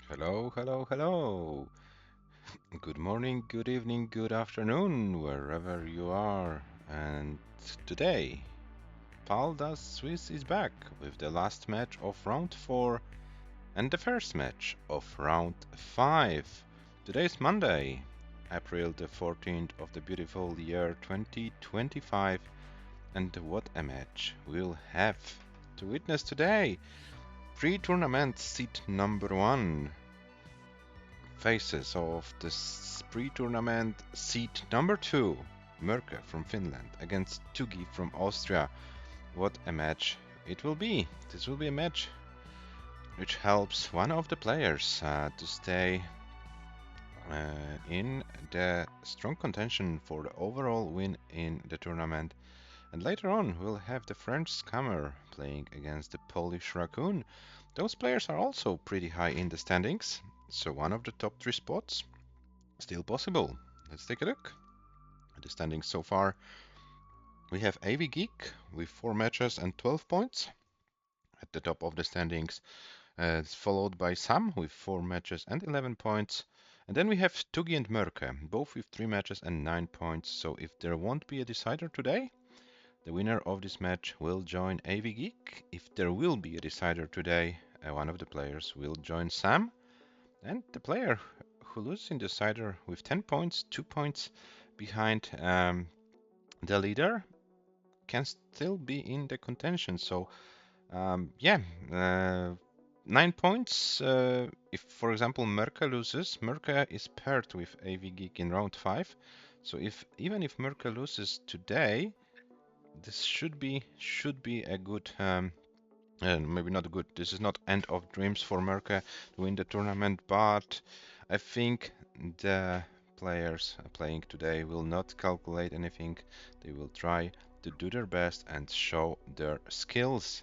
Hello, hello, hello. Good morning, good evening, good afternoon, wherever you are. And today, Paldas Swiss is back with the last match of round 4 and the first match of round 5. Today is Monday, April the 14th of the beautiful year 2025. And what a match we'll have to witness today. Pre-tournament seat number 1 faces of the pre-tournament seed number 2, Mörkö from Finland against TUGI from Austria. What a match it will be. This will be a match which helps one of the players to stay in the strong contention for the overall win in the tournament. And later on, we'll have the French Scammer playing against the Polish Raccoon. Those players are also pretty high in the standings, so one of the top 3 spots still possible. Let's take a look at the standings so far. We have AV Geek with 4 matches and 12 points at the top of the standings, followed by Sam with 4 matches and 11 points. And then we have TUGI and Mörkö, both with 3 matches and 9 points. So if there won't be a decider today, the winner of this match will join AV Geek. If there will be a decider today, one of the players will join Sam. And the player who loses in the decider with 10 points, 2 points behind the leader, can still be in the contention. So, yeah, 9 points. If, for example, Mörkö loses, Mörkö is paired with AV Geek in round 5. So even if Mörkö loses today, this should be a good, maybe not good. This is not end of dreams for Mörkö to win the tournament, but I think the players playing today will not calculate anything. They will try to do their best and show their skills.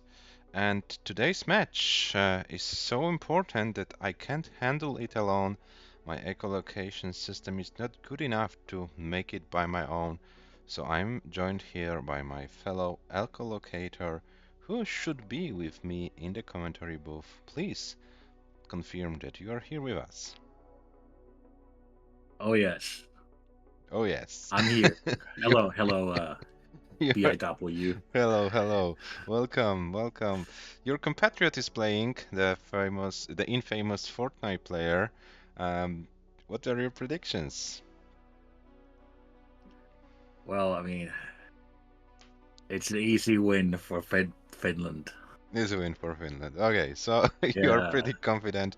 And today's match is so important that I can't handle it alone. My echolocation system is not good enough to make it by my own. So I'm joined here by my fellow echolocator who should be with me in the commentary booth. Please confirm that you are here with us. Oh yes, Oh yes. I'm here. Hello, You're- BIW. Hello, hello. Welcome, welcome. Your compatriot is playing the infamous Fortnite player. Um, what are your predictions? Well, I mean, it's an easy win for Finland. This is a win for Finland. Okay, so you are Yeah, pretty confident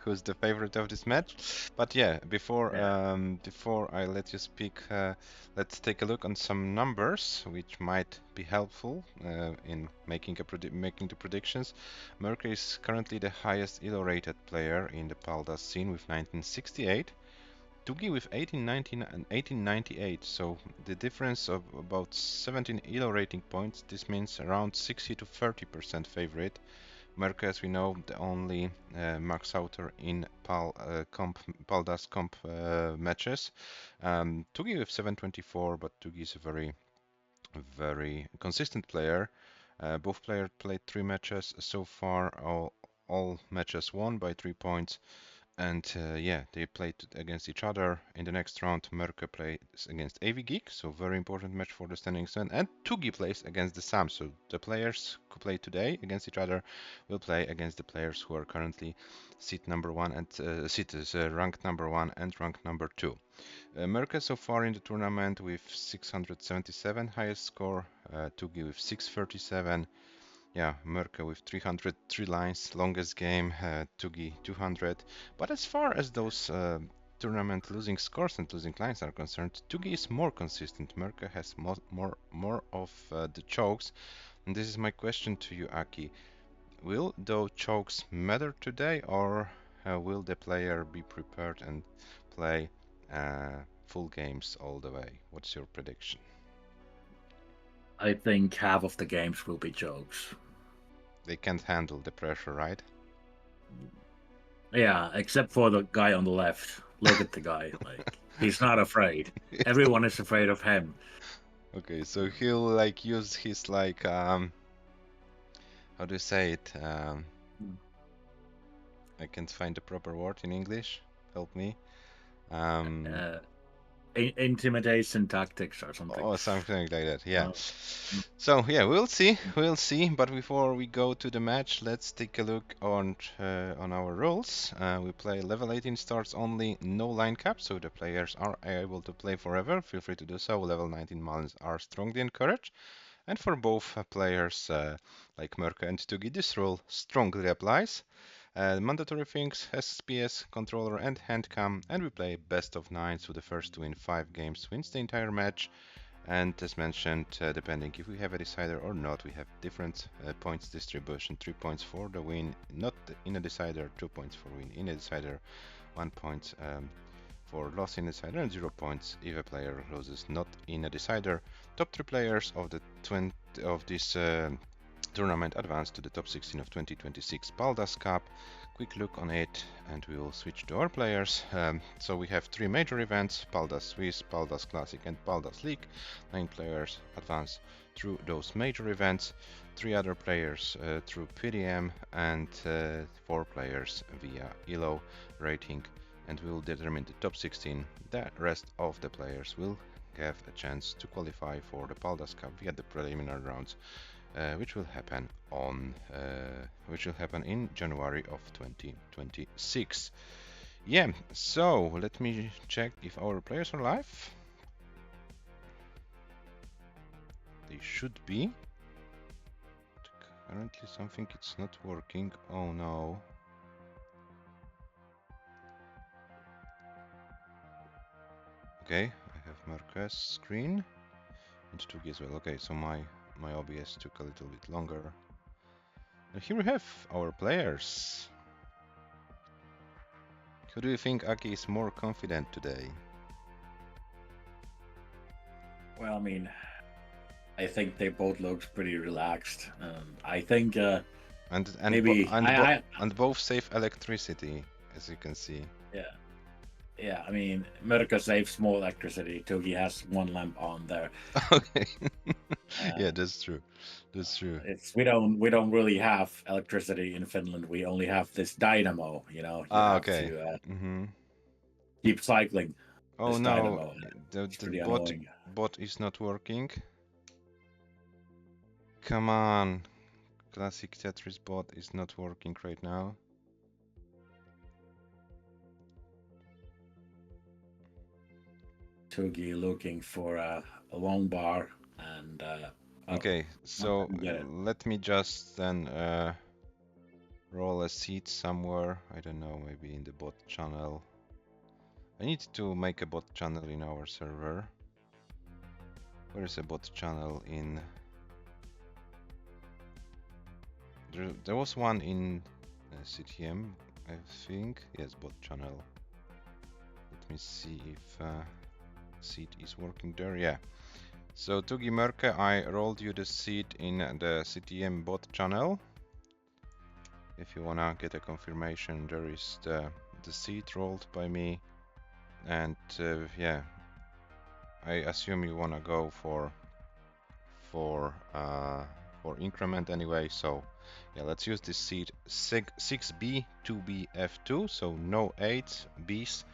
who's the favorite of this match. But yeah, yeah. before I let you speak, let's take a look on some numbers which might be helpful in making the predictions. Mörkö is currently the highest elo-rated player in the Paldas scene with 1968. TUGI with 1819 and 1898, so the difference of about 17 elo rating points. This means around 60 to 30% favorite. Mörkö, as we know, the only max outer in Paldas comp matches. TUGI with 724, but TUGI is a very consistent player. Both players played 3 matches so far, all matches won by 3 points. And yeah, they played against each other. In the next round, Mörkö plays against AV Geek, so very important match for the standings. And TUGI plays against the Sam. So the players who play today against each other will play against the players who are currently seat number 1 and ranked number 1 and ranked number 2. Mörkö so far in the tournament with 677 highest score, TUGI with 637. Yeah, Mörkö with 303 lines, longest game, TUGI 200. But as far as those tournament losing scores and losing lines are concerned, TUGI is more consistent. Mörkö has more of the chokes. And this is my question to you, Aki. Will those chokes matter today, or will the player be prepared and play full games all the way? What's your prediction? I think half of the games will be jokes. They can't handle the pressure, right? Yeah, except for the guy on the left. Look at the guy. Like, he's not afraid. Everyone is afraid of him. Okay, so he'll like use his like how do you say it? I can't find the proper word in English. Help me. Intimidation tactics or something. Or something like that, yeah. Mm. So yeah, we'll see. But before we go to the match, let's take a look on our rules. We play level 18 starts only, no line cap, so the players are able to play forever. Feel free to do so. Level 19 Malins are strongly encouraged. And for both players, like Mörkö and TUGI, this rule strongly applies. Mandatory things, SPS, controller and handcam, and we play best of 9, so the first to win 5 games wins the entire match. And as mentioned, depending if we have a decider or not, we have different points distribution. 3 points for the win, not in a decider, 2 points for win in a decider, 1 point for loss in a decider, and 0 points if a player loses not in a decider. Top 3 players of this tournament advance to the top 16 of 2026 Paldas Cup. Quick look on it, and we will switch to our players. So we have 3 major events: Paldas Swiss, Paldas Classic and Paldas League. 9 players advance through those major events, 3 other players through PDM, and 4 players via ELO rating, and we will determine the top 16. The rest of the players will have a chance to qualify for the Paldas Cup via the preliminary rounds, which will happen in January of 2026. Yeah, so let me check if our players are live. They should be. Currently something it's not working. Oh no. Okay, I have Mörkö's screen and TUGI as well. Okay, so my OBS took a little bit longer. And here we have our players. Who do you think Aki is more confident today? Well, I mean, I think they both look pretty relaxed. I think and both save electricity, as you can see. Yeah. I mean, Mörkö saves more electricity. TUGI has 1 lamp on there. Okay. Yeah, that's true. We don't really have electricity in Finland. We only have this dynamo. You know. You have okay. to keep cycling. Oh no, dynamo. the bot is not working. Come on, classic Tetris bot is not working right now. TUGI looking for a long bar and. Okay, so let me just then roll a seed somewhere. I don't know, maybe in the bot channel. I need to make a bot channel in our server. Where is a bot channel in? There was one in CTM, I think. Yes, bot channel. Let me see if seed is working there. Yeah. So TUGI Mörkö, I rolled you the seed in the CTM bot channel. If you wanna get a confirmation, there is the seed rolled by me, and yeah, I assume you wanna go for increment anyway. So yeah, let's use this seed 6B 2B F2. So no 8 B's.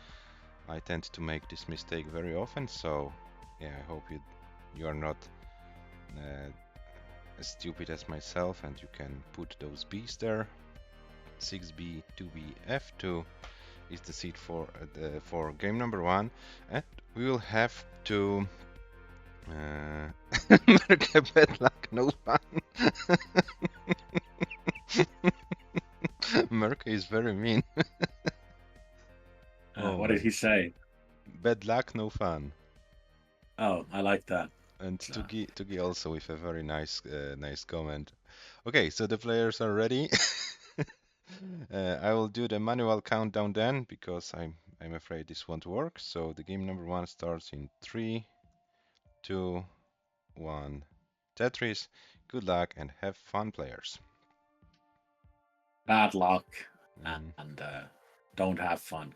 I tend to make this mistake very often. So yeah, I hope you are not as stupid as myself, and you can put those B's there. 6B 2B F2 is the seed for game number 1, and we will have to bad luck, no fun. Mörkö is very mean. What did he say? Bad luck, no fun. Oh, I like that. And TUGI also with a very nice comment. Okay, so the players are ready. I will do the manual countdown then, because I'm afraid this won't work. So the game number 1 starts in 3, 2, 1. Tetris. Good luck and have fun, players. Bad luck and don't have fun.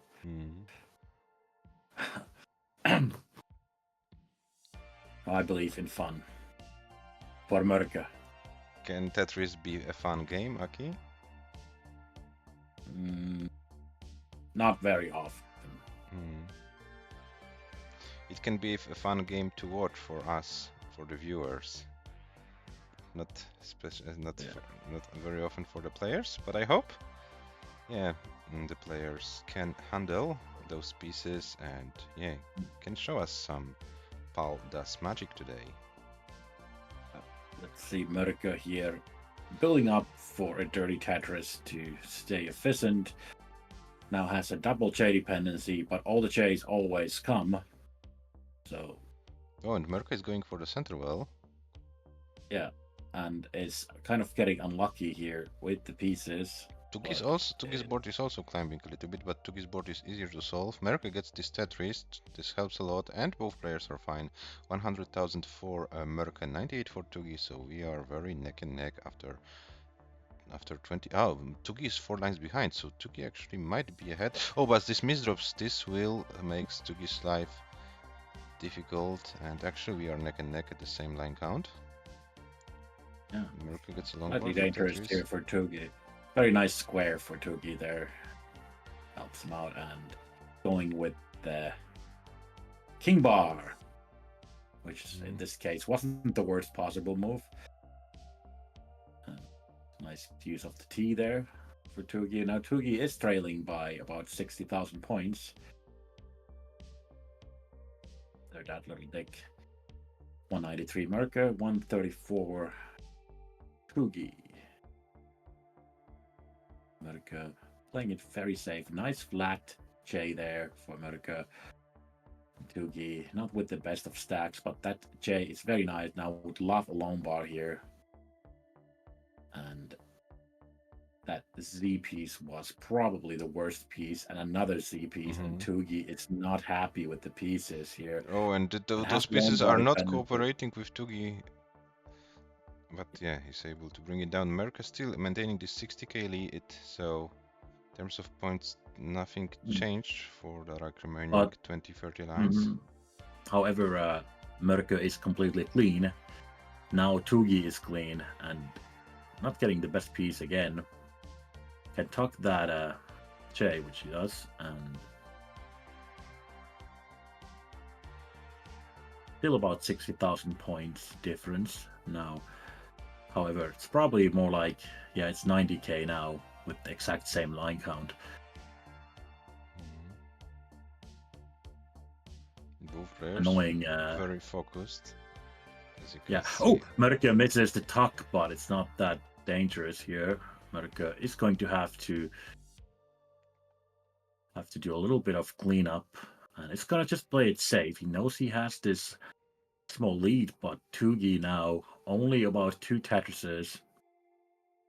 I believe in fun. For Mörkö. Can Tetris be a fun game, Aki? not very often. Mm. It can be a fun game to watch for us, for the viewers. Not not very often for the players, but I hope, yeah, the players can handle those pieces and yeah, can show us some Paldas magic today. Let's see, Mörkö here, building up for a dirty Tetris to stay efficient. Now has a double J dependency, but all the J's always come. So. Oh, and Mörkö is going for the center well. Yeah, and is kind of getting unlucky here with the pieces. TUGI's board is also climbing a little bit, but TUGI's board is easier to solve. Mörkö gets this Tetris, this helps a lot, and both players are fine. 100,000 for Mörkö, 98 for TUGI, so we are very neck and neck after 20. Oh, TUGI is 4 lines behind, so TUGI actually might be ahead. Oh, but this misdrops, this will makes TUGI's life difficult, and actually we are neck and neck at the same line count. Yeah, Mörkö gets a long slightly dangerous here for TUGI. Very nice square for TUGI there. Helps him out, and going with the King Bar, which in this case wasn't the worst possible move. Nice use of the T there for TUGI. Now TUGI is trailing by about 60,000 points. They're that little dick. 193 Mörkö, 134 TUGI. Mörkö playing it very safe. Nice flat J there for Mörkö. TUGI not with the best of stacks, but that J is very nice. Now would love a long bar here. And that Z piece was probably the worst piece, and another Z piece, and TUGI is not happy with the pieces here. Oh, and those pieces are not cooperating with TUGI. But yeah, he's able to bring it down. Mörkö still maintaining this 60k lead, so in terms of points, nothing changed for the remaining 20-30 lines. However, Mörkö is completely clean. Now TUGI is clean and not getting the best piece again. Can tuck that J, which he does, and still about 60,000 points difference now. However, it's probably more like, yeah, it's 90k now with the exact same line count. Both players annoying. Very focused. Yeah. Oh, Mörkö misses the tuck, but it's not that dangerous here. Mörkö is going to have to do a little bit of cleanup, and it's gonna just play it safe. He knows he has this small lead, but TUGI now only about 2 Tetrises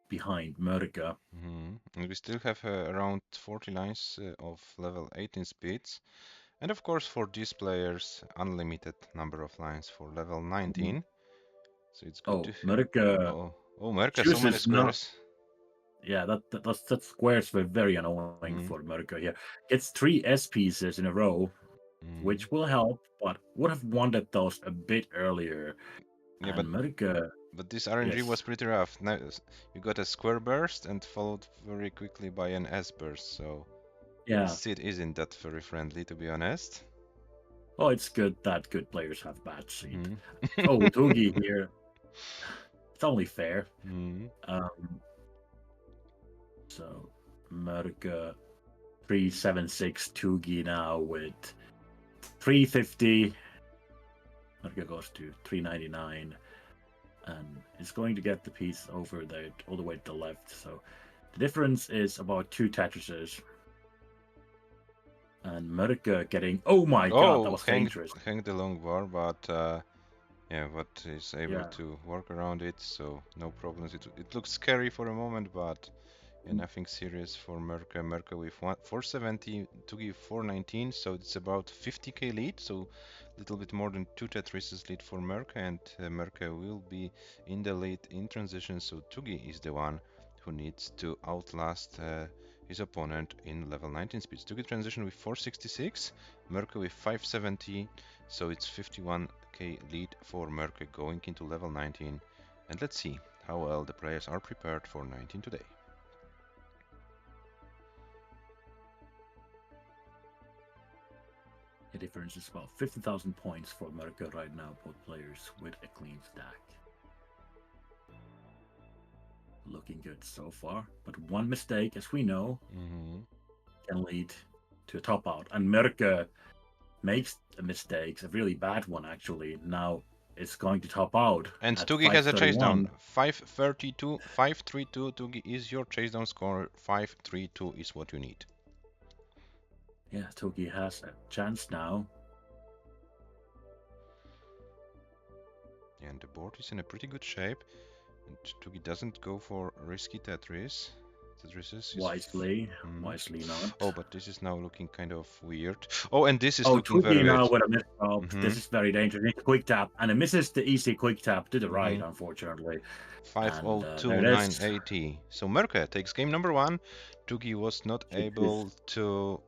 behind Mörkö. And we still have around 40 lines of level 18 speeds. And of course, for these players, unlimited number of lines for level 19. So it's good to... Mörkö. Oh, Mörkö, so many squares. Yeah, that squares were very annoying for Mörkö here. Gets 3 S pieces in a row, which will help, but would have wanted those a bit earlier. Yeah, and Mörkö... But this RNG was pretty rough. Now you got a square burst and followed very quickly by an S burst, so yeah, the seed isn't that very friendly, to be honest. Oh, it's good that good players have bad seed. Oh, TUGI here. It's only fair. So Mörkö 376 TUGI now with 350. Mörkö goes to 399. And it's going to get the piece over there all the way to the left. So the difference is about 2 Tetrises. And Mörkö getting... Oh my god, that was dangerous. Hang the long bar, but yeah, but he's able to work around it, so no problems. It looks scary for a moment, but yeah, nothing serious for Mörkö. Mörkö with 470, TUGI 419, so it's about 50k lead, so a little bit more than 2 Tetrises lead for Mörkö, and Mörkö will be in the lead in transition, so TUGI is the one who needs to outlast his opponent in level 19 speeds. TUGI transition with 466, Mörkö with 570, so it's 51k lead for Mörkö going into level 19, and let's see how well the players are prepared for 19 today. The difference is about 50,000 points for Mörkö right now, both players with a clean stack. Looking good so far, but one mistake, as we know, can lead to a top out. And Mörkö makes a mistake, a really bad one actually. Now it's going to top out. And at TUGI has a chase down. 531. 532 TUGI is your chase down score. 532 is what you need. Yeah, TUGI has a chance now. And the board is in a pretty good shape. And TUGI doesn't go for risky Tetris. Wisely not. Oh, but this is now looking kind of weird. Oh, and this is looking TUGI very now weird. with a miss drop. This is very dangerous. Quick tap, and it misses the easy quick tap to the right, unfortunately. 502,980. So Mörkö takes game number 1. TUGI was not able to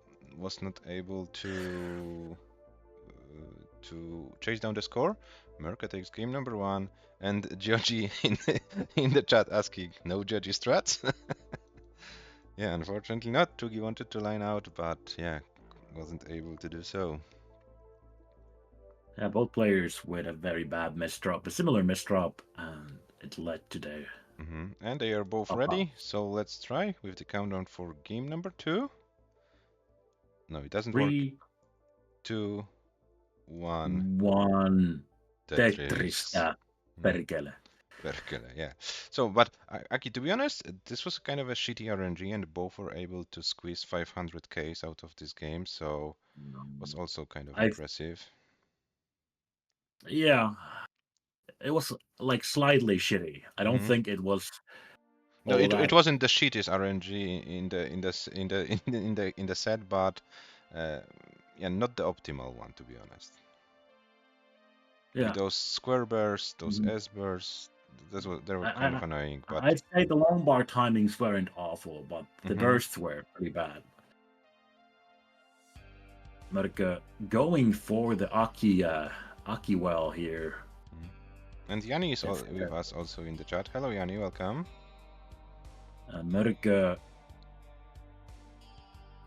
chase down the score. Mörkö takes game number 1, and Georgie in the chat asking, no Georgie strats? Yeah, unfortunately not. TUGI wanted to line out, but yeah, wasn't able to do so. Yeah, both players with a very bad misdrop, a similar misdrop, and it led to their... And they are both ready, so let's try with the countdown for game number 2. No, it doesn't work. 3, 2, 1. 1. Tetris. Yeah, perkele. Perkele, yeah. So, but Aki, to be honest, this was kind of a shitty RNG, and both were able to squeeze 500Ks out of this game, so was also kind of impressive. Yeah, it was like slightly shitty. I don't think it was. No, it wasn't the shittiest RNG in the set, but yeah, not the optimal one, to be honest. Yeah. Like those square bursts, those S bursts, they were kind of annoying. But I'd say the long bar timings weren't awful, but the bursts were pretty bad. Mörkö going for the Aki well here. And Yanni is with us also in the chat. Hello, Yanni, welcome. Mörkö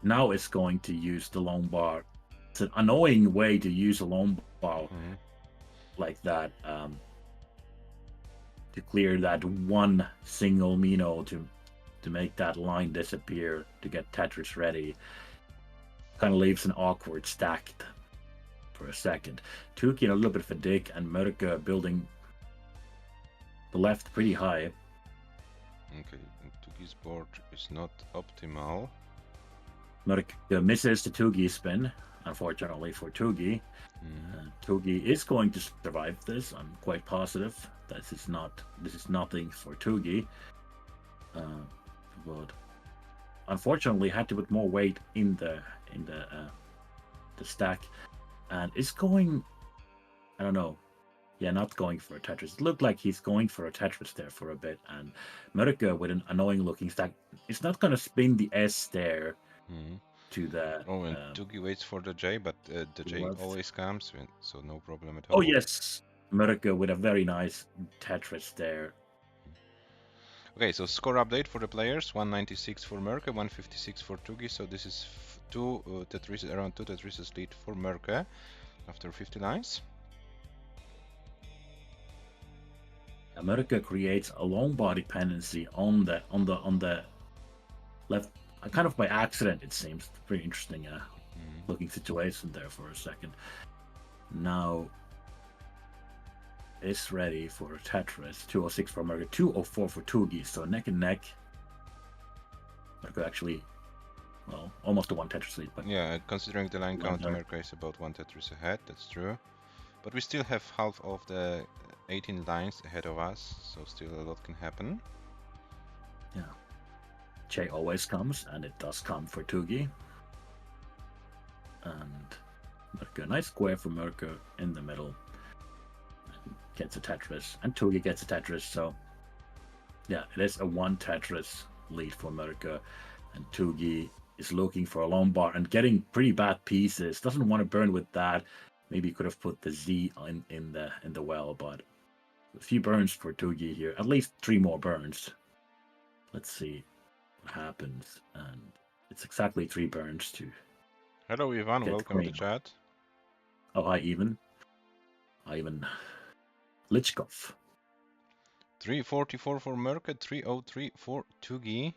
now is going to use the long bar. It's an annoying way to use a long bar like that to clear that one single Mino to make that line disappear to get Tetris ready. Kind of leaves an awkward stack for a second. TUGI in a little bit of a dig, and Mörkö building the left pretty high. Okay, TUGI's board is not optimal. Mörkö misses the TUGI spin, unfortunately for TUGI. TUGI is going to survive this. I'm quite positive. This is nothing for TUGI. But unfortunately, had to put more weight in the stack, and it's going. I don't know. Yeah, not going for a Tetris. It looked like he's going for a Tetris there for a bit, and Mörkö with an annoying looking stack. It's not going to spin the S there to the... Oh, and TUGI waits for the J, but the J always comes, so no problem at all. Oh, yes. Mörkö with a very nice Tetris there. Okay, so score update for the players. 196 for Mörkö, 156 for TUGI, so this is around 2 Tetrises lead for Mörkö after 50 lines. Mörkö creates a long bar dependency on the left, kind of by accident, it seems. Pretty interesting looking situation there for a second. Now is ready for a Tetris. 206 for Mörkö, 204 for TUGI, so neck and neck. Mörkö actually, well, almost a one Tetris lead. But yeah, considering the line count, Mörkö is about one Tetris ahead, that's true. But we still have half of the 18 lines ahead of us, so still a lot can happen. Yeah. J always comes, and it does come for TUGI. And Mörkö, nice square for Mörkö in the middle. Gets a Tetris, and TUGI gets a Tetris, so yeah, it is a one Tetris lead for Mörkö, and TUGI is looking for a long bar and getting pretty bad pieces. Doesn't want to burn with that. Maybe could have put the Z in the well, but a few burns for TUGI here. At least 3 more burns. Let's see what happens, and it's exactly 3 burns to. Hello, Ivan. Welcome to the chat. Oh, Ivan Lichkov. 344 for Mörkö, 303 for TUGI.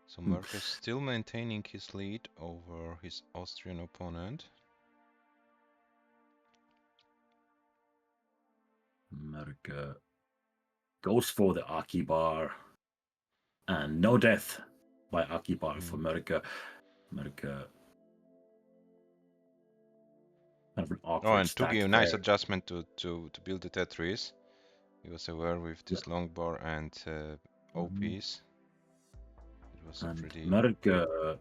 So Mörkö still maintaining his lead over his Austrian opponent. Mörkö goes for the Aki bar. And no death by Aki bar for Mörkö. Mörkö. Kind of an awkward and stack TUGI, a there. nice adjustment to build the Tetris. He was aware with this long bar and OPs. It was And pretty... Mörkö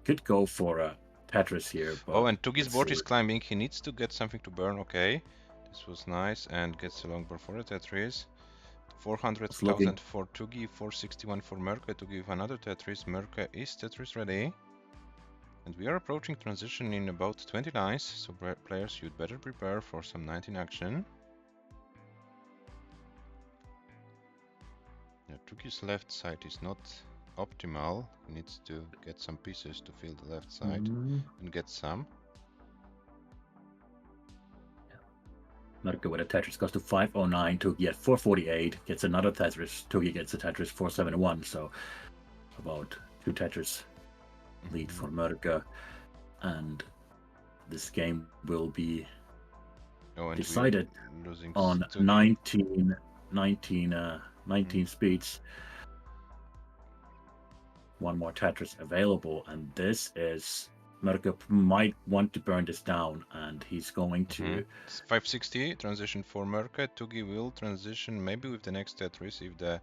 could go for a Tetris here, but... Oh, and TUGI's board is climbing. He needs to get something to burn. Okay, this was nice, and gets a long bar for a Tetris. 400,000 for TUGI, 461 for Mörkö. TUGI with another Tetris. Mörkö is Tetris ready. And we are approaching transition in about 20 lines, so players, you'd better prepare for some 19 action. Yeah, TUGI's left side is not optimal. He needs to get some pieces to fill the left side and get some. Mörkö with a Tetris goes to 509, TUGI at 448, gets another Tetris, TUGI gets a Tetris 471, so about 2 Tetris lead for Mörkö, and this game will be decided on 19 speeds. One more Tetris available, and this is... Mörkö might want to burn this down, and he's going to... 560 transition for Mörkö. TUGI will transition maybe with the next Tetris if the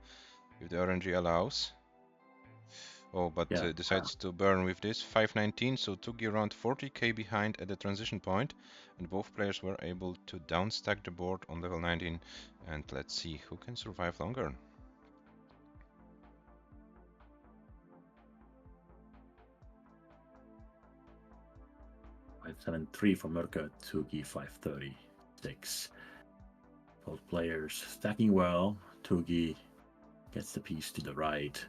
RNG allows. Oh, but decides to burn with this. 519, so TUGI around 40k behind at the transition point, and both players were able to downstack the board on level 19, and let's see who can survive longer. 573 for Mörkö, TUGI 536. Both players stacking well. TUGI gets the piece to the right.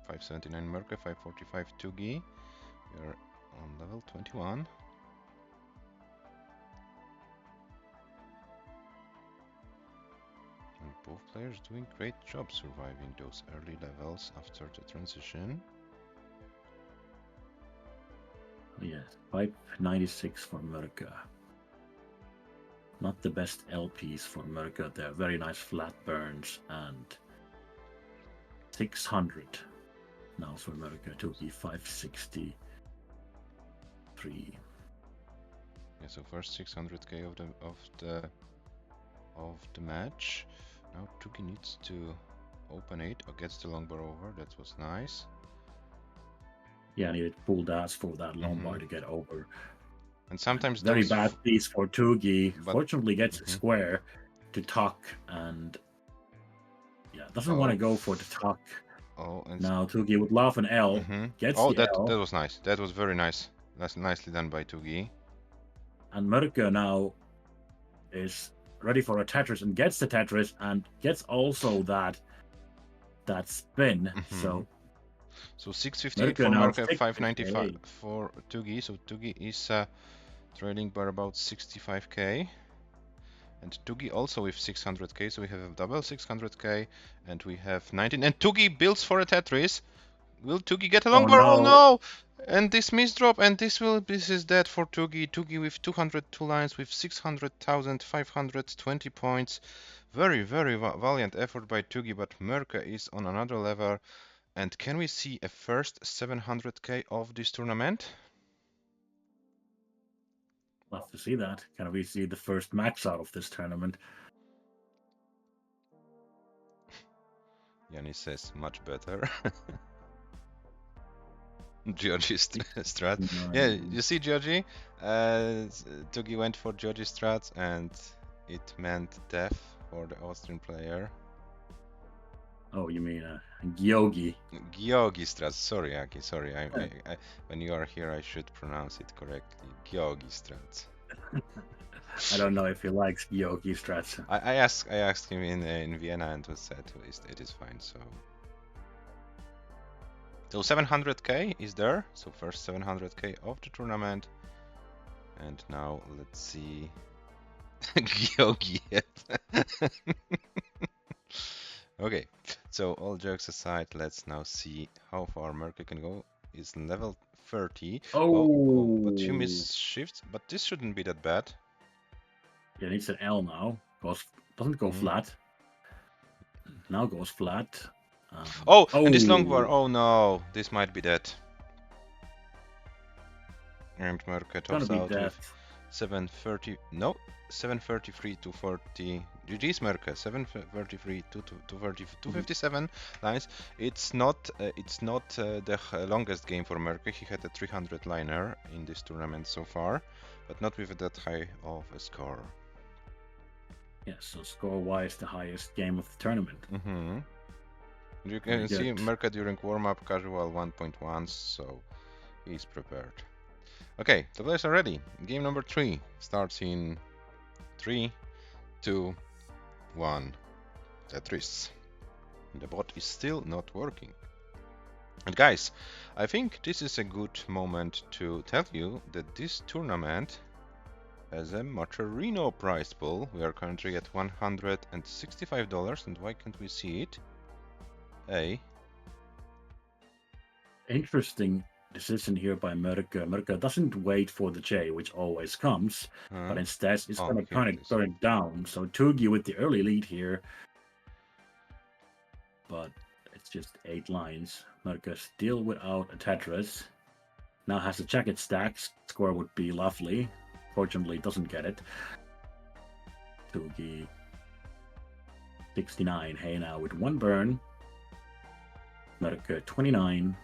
579 Mörkö, 545 TUGI. We are on level 21. And both players doing great job surviving those early levels after the transition. Yes, 596 for Mörkö. Not the best LPs for Mörkö. They're very nice flat burns, and 600 now for Mörkö. TUGI 563. Yeah, so first 600k of the match. Now TUGI needs to open it or gets the long bar over. That was nice. Yeah, I needed full dash for that long bar to get over. And sometimes very bad piece for TUGI. Fortunately, gets a square to tuck, and doesn't want to go for the tuck. Oh, and now TUGI would love an L. Gets the L. That was nice. That was very nice. That's nicely done by TUGI. And Mörkö now is ready for a Tetris and gets the Tetris and gets also that spin. So 658 for Mörkö, 595 for TUGI. So TUGI is trailing by about 65k. And TUGI also with 600k. So we have a double 600k and we have 19. And TUGI builds for a Tetris. Will TUGI get a long bar? Oh no! And this misdrop, and this is dead for TUGI. TUGI with 202 lines with 600,520 points. Very, very valiant effort by TUGI, but Mörkö is on another level. And can we see a first 700k of this tournament? Love to see that. Can we see the first max out of this tournament? Yanni says much better. Georgi strat. Yeah, you see Georgi? TUGI went for Georgi strat and it meant death for the Austrian player. Oh, you mean Gyogi? Gyogi strat. Sorry, Aki. Sorry. I, when you are here, I should pronounce it correctly. Gyogi strat. I don't know if he likes Gyogi strats. I asked him in Vienna and was said it is fine. So So 700k is there. So first 700k of the tournament. And now let's see. Gyogi. Okay, so all jokes aside, let's now see how far Merkel can go. Is level 30. Oh, but few miss shifts, but this shouldn't be that bad. Yeah, it needs an L now. Doesn't go flat. Now goes flat. And this long bar. Oh no, this might be that. And Merkel tops out with 730. No, 733 to 40. GG's Merkel. 733 to 257 lines. It's not the longest game for Merkel. He had a 300 liner in this tournament so far, but not with that high of a score. Yeah, so score-wise, the highest game of the tournament. You can see Merkel during warm-up casual 1.1, so he's prepared. Okay, the players are ready. Game number 3 starts in 3, 2, 1. Tetris. The bot is still not working. And guys, I think this is a good moment to tell you that this tournament has a Macherino prize pool. We are currently at $165, and why can't we see it? Interesting decision here by Merkel. Merkel doesn't wait for the J, which always comes, but instead it's going to kind of turn it down. So TUGI with the early lead here, but it's just 8 lines. Merkel still without a Tetris. Now has a jacket stack. Score would be lovely. Fortunately, doesn't get it. TUGI 69. Hey, now with 1 burn. Merkel 29.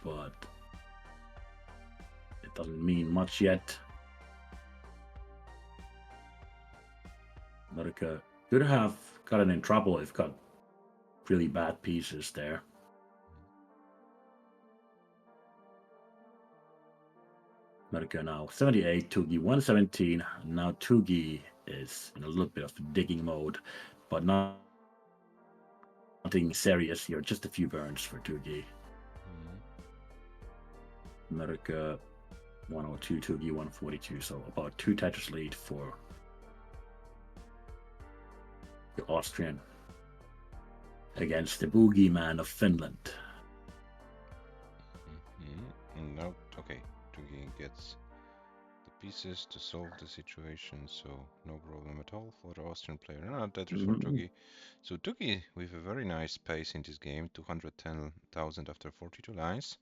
But it doesn't mean much yet. Merkel could have gotten in trouble if got really bad pieces there. Merkel now 78, TUGI 117. Now TUGI is in a little bit of digging mode, but nothing serious here, just a few burns for TUGI. Merkel 102, TUGI 142, so about 2 Tetris lead for the Austrian against the boogeyman of Finland. No, okay, TUGI gets the pieces to solve the situation, so no problem at all for the Austrian player. No, Tetris for TUGI. So TUGI with a very nice pace in this game, 210,000 after 42 lines.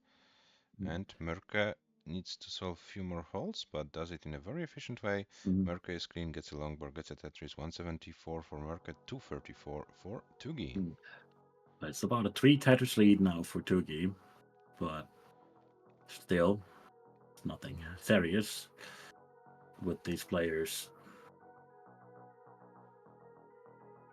And Merkel needs to solve a few more holes, but does it in a very efficient way. Merkel is clean, gets a long bar, gets a Tetris, 174 for Merkel, 234 for TUGI. It's about a 3 Tetris lead now for TUGI, but still nothing serious with these players.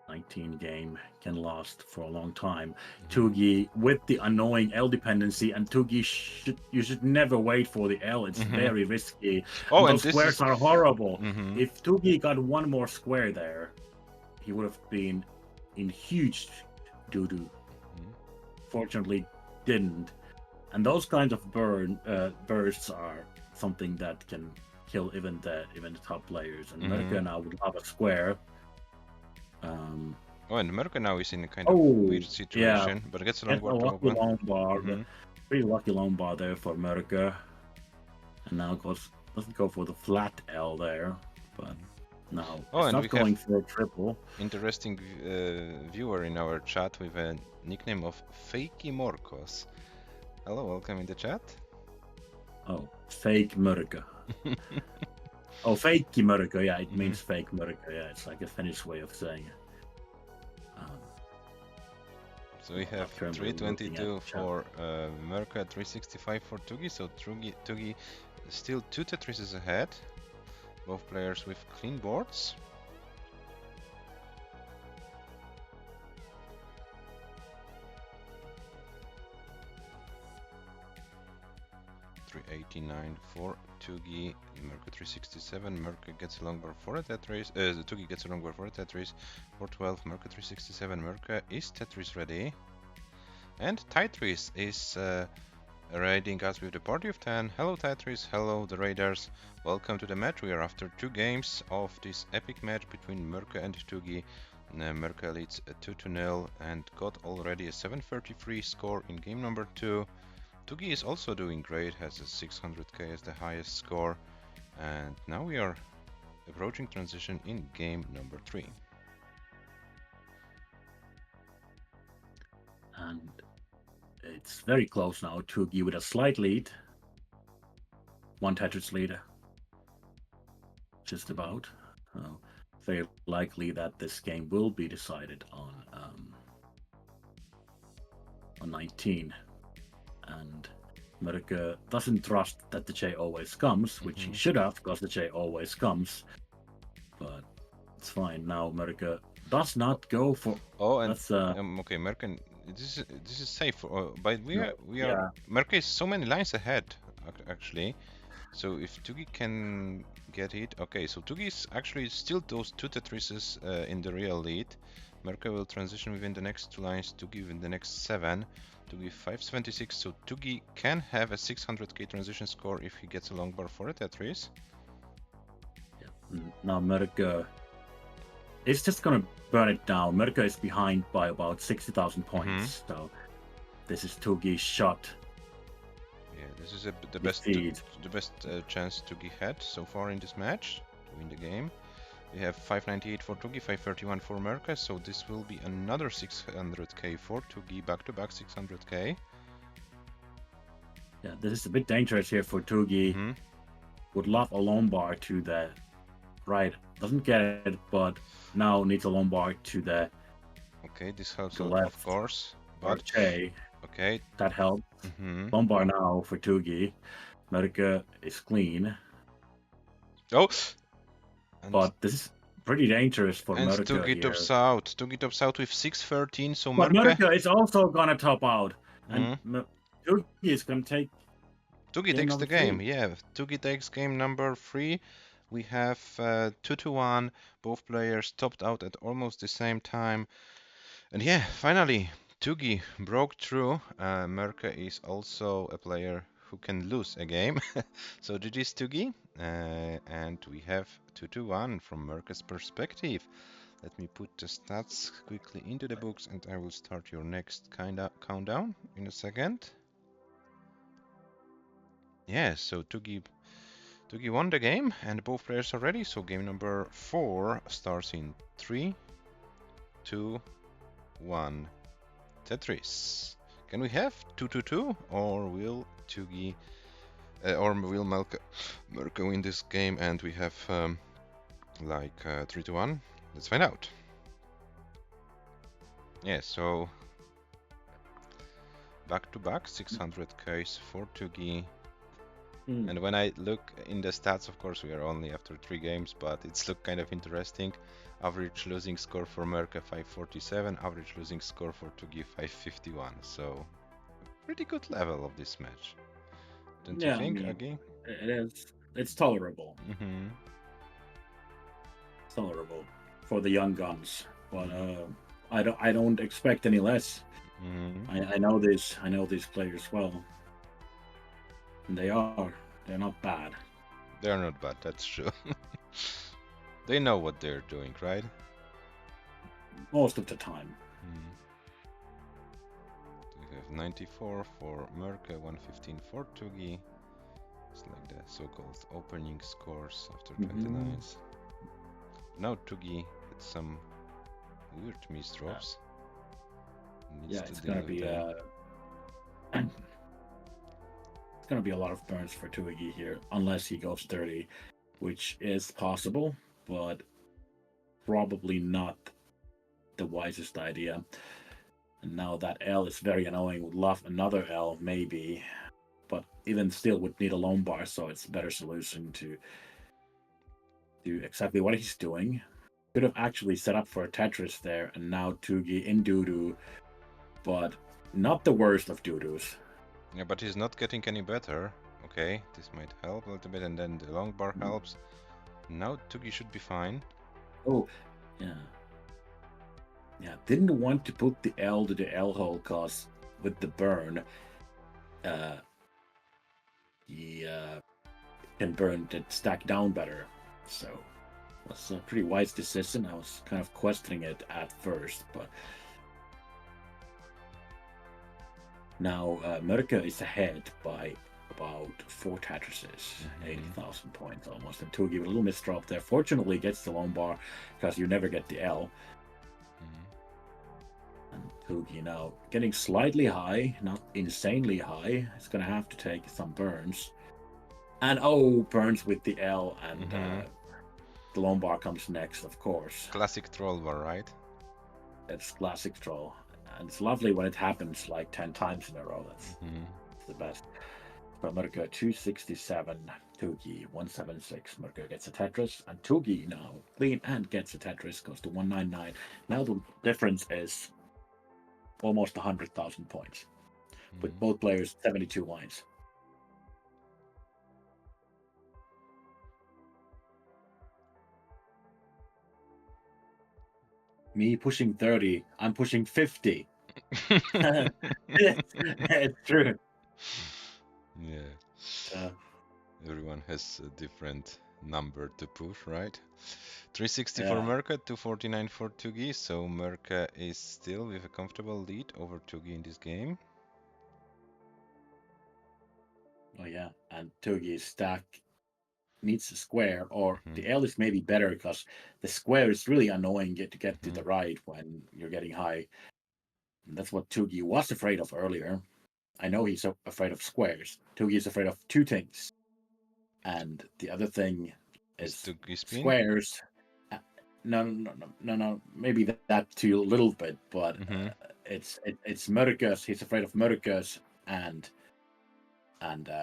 19 game can last for a long time. TUGI with the annoying L dependency, and TUGI you should never wait for the L. It's very risky. And those squares are horrible. If TUGI got 1 more square there, he would have been in huge doo-doo. Fortunately, didn't. And those kinds of bursts are something that can kill even the top players. And Merkel now would have a square. And Merkel now is in a kind of weird situation, but gets a long bar to open. Pretty lucky long bar there for Merkel. And now doesn't go for the flat L there, but now it's not going for a triple. Interesting viewer in our chat with a nickname of Fakey Morkos. Hello, welcome in the chat. Oh, fake Merkel. Oh, fake Merkel, yeah, it means fake Merkel, yeah, it's like a Finnish way of saying it. So we have 322 for Merkel, 365 for TUGI, so TUGI still 2 Tetrises ahead, both players with clean boards. $389 for TUGI, Merkel 367, Merkel gets a long bar for a Tetris, TUGI gets a long bar for a Tetris, 412, Merkel 367, Merkel is Tetris ready, And Tetris is raiding us with the party of 10. Hello Tetris, hello the raiders. Welcome to the match. We are after 2 games of this epic match between Mörkö and TUGI. Mörkö leads 2-0 and got already a 733 score in game number 2. TUGI is also doing great, has a 600k as the highest score. And now we are approaching transition in game number 3. And it's very close now. TUGI with a slight lead. 1 Tetris lead. Just about. Very likely that this game will be decided on 19. And Mörkö doesn't trust that the J always comes, which he should have, because the J always comes. But it's fine. Now Mörkö does not go for. Oh, and that's, okay, Mörkö. This is safe. But we are yeah. Mörkö is so many lines ahead actually. So if TUGI can get it, okay. So TUGI is actually still those 2 Tetrises in the real lead. Mörkö will transition within the next 2 lines. TUGI within the next 7. TUGI 576. So TUGI can have a 600k transition score if he gets a long bar for a Tetris. Yeah. Now Mörkö is just gonna burn it down. Mörkö is behind by about 60,000 points. So this is TUGI's shot. Yeah, this is the best chance TUGI had so far in this match to win the game. We have 598 for TUGI, 531 for Mörkö, so this will be another 600k for TUGI, back-to-back 600k. Yeah, this is a bit dangerous here for TUGI. Would love a lone bar to the right. Doesn't get it, but now needs a lone bar to the. Okay, this helps the a lot, left, of course. But J. Okay, that helps. Lone bar now for TUGI. Mörkö is clean. Oh. But this is pretty dangerous for Mörkö here. TUGI tops out with 613, so but Mörkö is also gonna top out. And TUGI is gonna take... TUGI takes the game, yeah. TUGI takes game number 3. We have 2-1. Both players topped out at almost the same time. And yeah, finally, TUGI broke through. Mörkö is also a player who can lose a game. So GG's TUGI. And we have 2-1 from Mörkö's perspective. Let me put the stats quickly into the books and I will start your next countdown in a second. Yeah, so TUGI won the game and both players are ready. So game number 4 starts in 3, 2, 1. Tetris. Can we have 2-2 or will TUGI or will Mörkö win this game and we have 3-1? Let's find out. Yeah, so back-to-back 600k for TUGI. And when I look in the stats, of course, we are only after 3 games, but it's look kind of interesting. Average losing score for Mörkö 547, average losing score for TUGI 551. So pretty good level of this match. Don't you think, Agi? It is. It's tolerable. It's tolerable for the young guns, but I don't expect any less. I know these players well. And they're not bad. They're not bad, that's true. They know what they're doing, right? Most of the time. We have 94 for Mörkö, 115 for TUGI. It's like the so-called opening scores after 20 lines. Now TUGI had some weird misdrops. It's gonna be it's gonna be a lot of burns for TUGI here, unless he goes 30, which is possible, but probably not the wisest idea. And now that L is very annoying. Would love another L maybe, but even still would need a lone bar, so it's a better solution to do exactly what he's doing. Could have actually set up for a Tetris there, and now TUGI in doo-doo, but not the worst of doo-doos. Yeah, but he's not getting any better. Okay, this might help a little bit, and then the long bar helps. Now TUGI should be fine. Oh, yeah. Yeah, didn't want to put the L to the L hole, cause with the burn, he can burn the stack down better. So it was a pretty wise decision. I was kind of questioning it at first, but now Mörkö is ahead by about 4 Tetrises, 80,000 points almost. And TUGI with a little misdrop there. Fortunately, gets the lone bar because you never get the L. And TUGI now getting slightly high, not insanely high. It's going to have to take some burns. And burns with the L, and the lone bar comes next, of course. Classic troll bar, right? It's classic troll. And it's lovely when it happens like 10 times in a row. That's the best. But Mörkö 267, TUGI 176. Mörkö gets a Tetris, and TUGI now clean and gets a Tetris, goes to 199. Now the difference is almost 100,000 points, with both players 72 wines. Me pushing 30, I'm pushing 50. It's true. Yeah. Everyone has a different number to push, right? 360 for Mörkö, 249 for TUGI. So Mörkö is still with a comfortable lead over TUGI in this game. Oh yeah, and TUGI's stack needs a square, or the L is maybe better because the square is really annoying to get to the right when you're getting high. And that's what TUGI was afraid of earlier. I know he's afraid of squares. TUGI is afraid of 2 things. And the other thing is squares. No. Maybe that too a little bit, but it's Mörkös. He's afraid of Mörkös and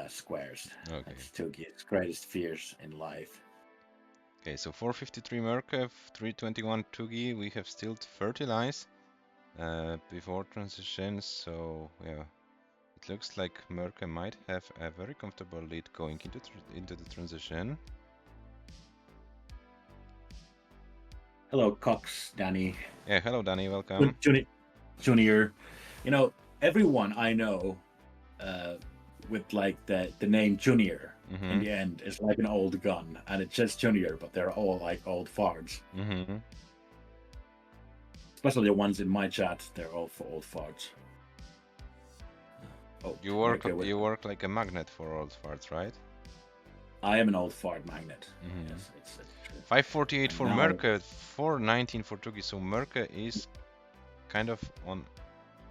squares. Okay. That's TUGI's greatest fears in life. Okay, so 453 Mörkö, 321 TUGI. We have still 30 lines before transition. So yeah, it looks like Mörkö might have a very comfortable lead going into the transition. Hello, Cox, Danny. Yeah, hello, Danny. Welcome. Junior. You know, everyone I know with like the name Junior in the end is like an old gun, and it's just Junior, but they're all like old farts. Especially the ones in my chat, they're all for old farts. You work like a magnet for old farts, right? I am an old fart magnet. Yes, it's 548 for Mörkö, 419 for TUGI. So Mörkö is kind of on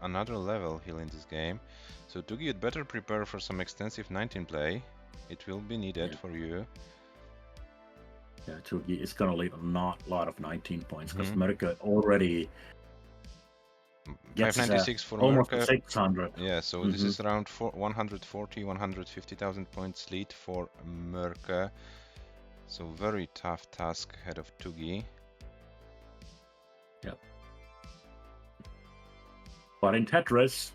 another level here in this game. So TUGI, you'd better prepare for some extensive 19 play. It will be needed for you. Yeah, TUGI is gonna leave a lot of 19 points because Mörkö already gets 596 for almost Mörkö. 600. Yeah, so this is around 150,000 points lead for Mörkö. So very tough task ahead of TUGI. Yep. But in Tetris,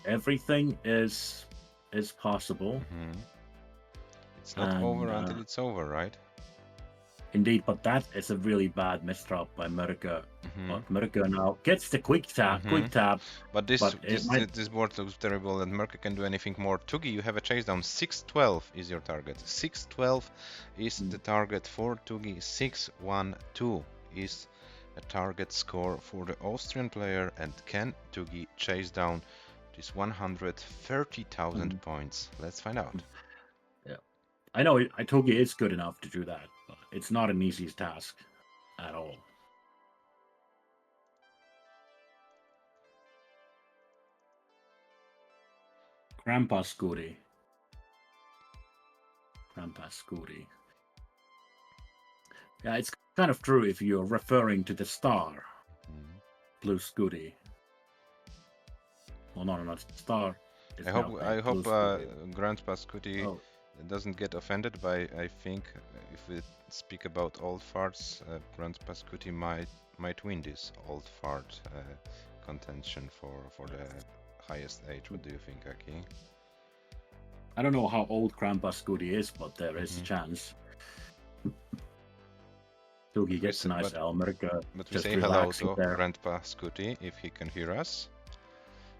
everything is possible. It's not over until it's over, right? Indeed, but that is a really bad misdrop by Mörkö. But Mörkö now gets the quick tap. But this board looks terrible, and Mörkö can do anything more. TUGI, you have a chase down. 612 is your target. 612 is the target for TUGI. 612 is a target score for the Austrian player, and can TUGI chase down this 130,000 points? Let's find out. Yeah, I know TUGI is good enough to do that, but it's not an easy task at all. Krampaskuuri. Yeah, it's kind of true if you're referring to the star. Blue Scooty. Well, no, not star. I hope Grandpa Scooty doesn't get offended by. I think if we speak about old farts, Grandpa Scooty might win this old fart contention for the highest age. What do you think, Aki? I don't know how old Grandpa Scooty is, but there is a chance. TUGI gets a nice L. Mörkö. But we say hello to Grandpa Scooty if he can hear us.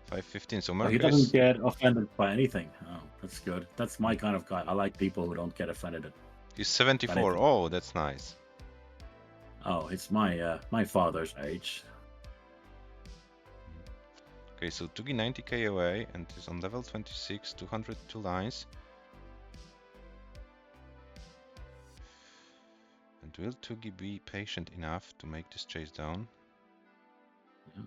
515. So Oh, he Mörkö doesn't is... get offended by anything. Oh, that's good. That's my kind of guy. I like people who don't get offended at He's 74. anything. Oh, that's nice. Oh, it's my father's age. Okay, so TUGI 90k away and is on level 26, 202 lines. And will TUGI be patient enough to make this chase down? Yeah.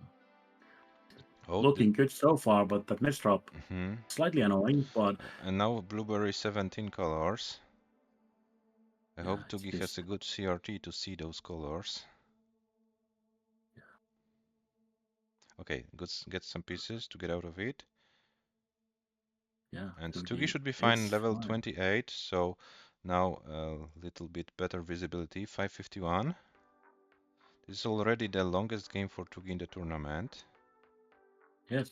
Oh, Looking good so far, but that misdrop slightly annoying. But and now Blueberry 17 colors. I yeah, hope it's TUGI has just, a good CRT to see those colors. yeah. Okay, get some pieces to get out of it. Yeah, And TUGI should be fine, level 28, so now a little bit better visibility, 551. This is already the longest game for TUGI in the tournament. Yes.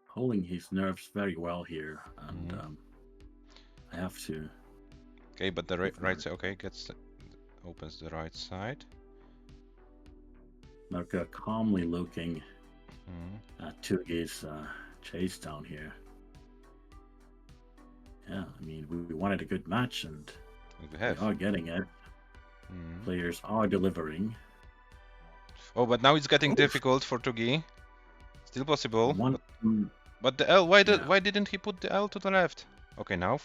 Holding his nerves very well here, and I have to. Okay, but the right side, okay, opens the right side. Mörkö calmly looking at TUGI's chase down here. Yeah, I mean, we wanted a good match, and we are getting it. Players are delivering. Oh, but now it's getting difficult for TUGI. Still possible. But the L, why didn't he put the L to the left? Okay, now.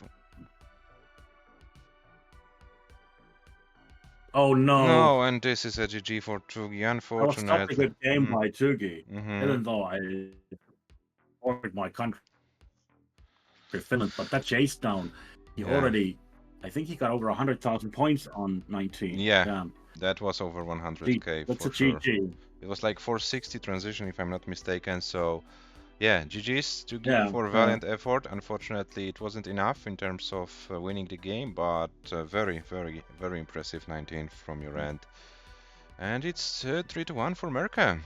Oh no! No, and this is a GG for TUGI, unfortunately. That was such a good game by TUGI, even though I supported my country, Finland. But that chase down, he already, I think he got over 100,000 points on 19. Yeah, that was over 100k That's for a sure. GG. It was like 460 transition, if I'm not mistaken. So, yeah, GG's TUGI for valiant effort. Unfortunately, it wasn't enough in terms of winning the game, but very, very, very impressive 19 from your end. And it's 3-1 for Merca.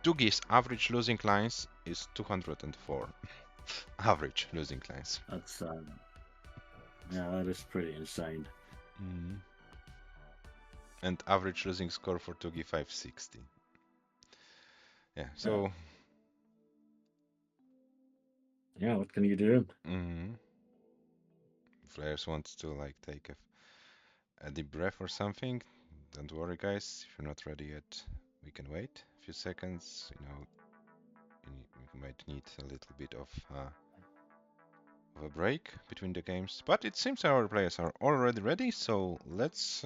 TUGI's average losing lines is 204. Average losing lines. That's yeah, that is pretty insane. And average losing score for TUGI 560. Yeah, so. Yeah, what can you do? Players want to like take a deep breath or something. Don't worry, guys. If you're not ready yet, we can wait a few seconds. You know, we might need a little bit of a break between the games. But it seems our players are already ready. So let's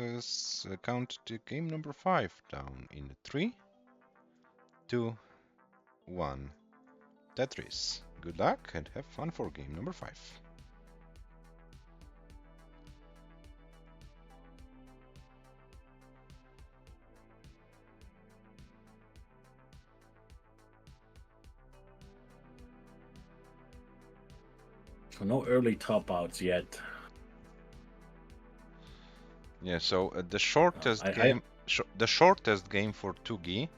count the game number 5 down in 3, 2, 1. Tetris. Good luck and have fun for game number 5. So no early top outs yet. Yeah, so the shortest game for TUGI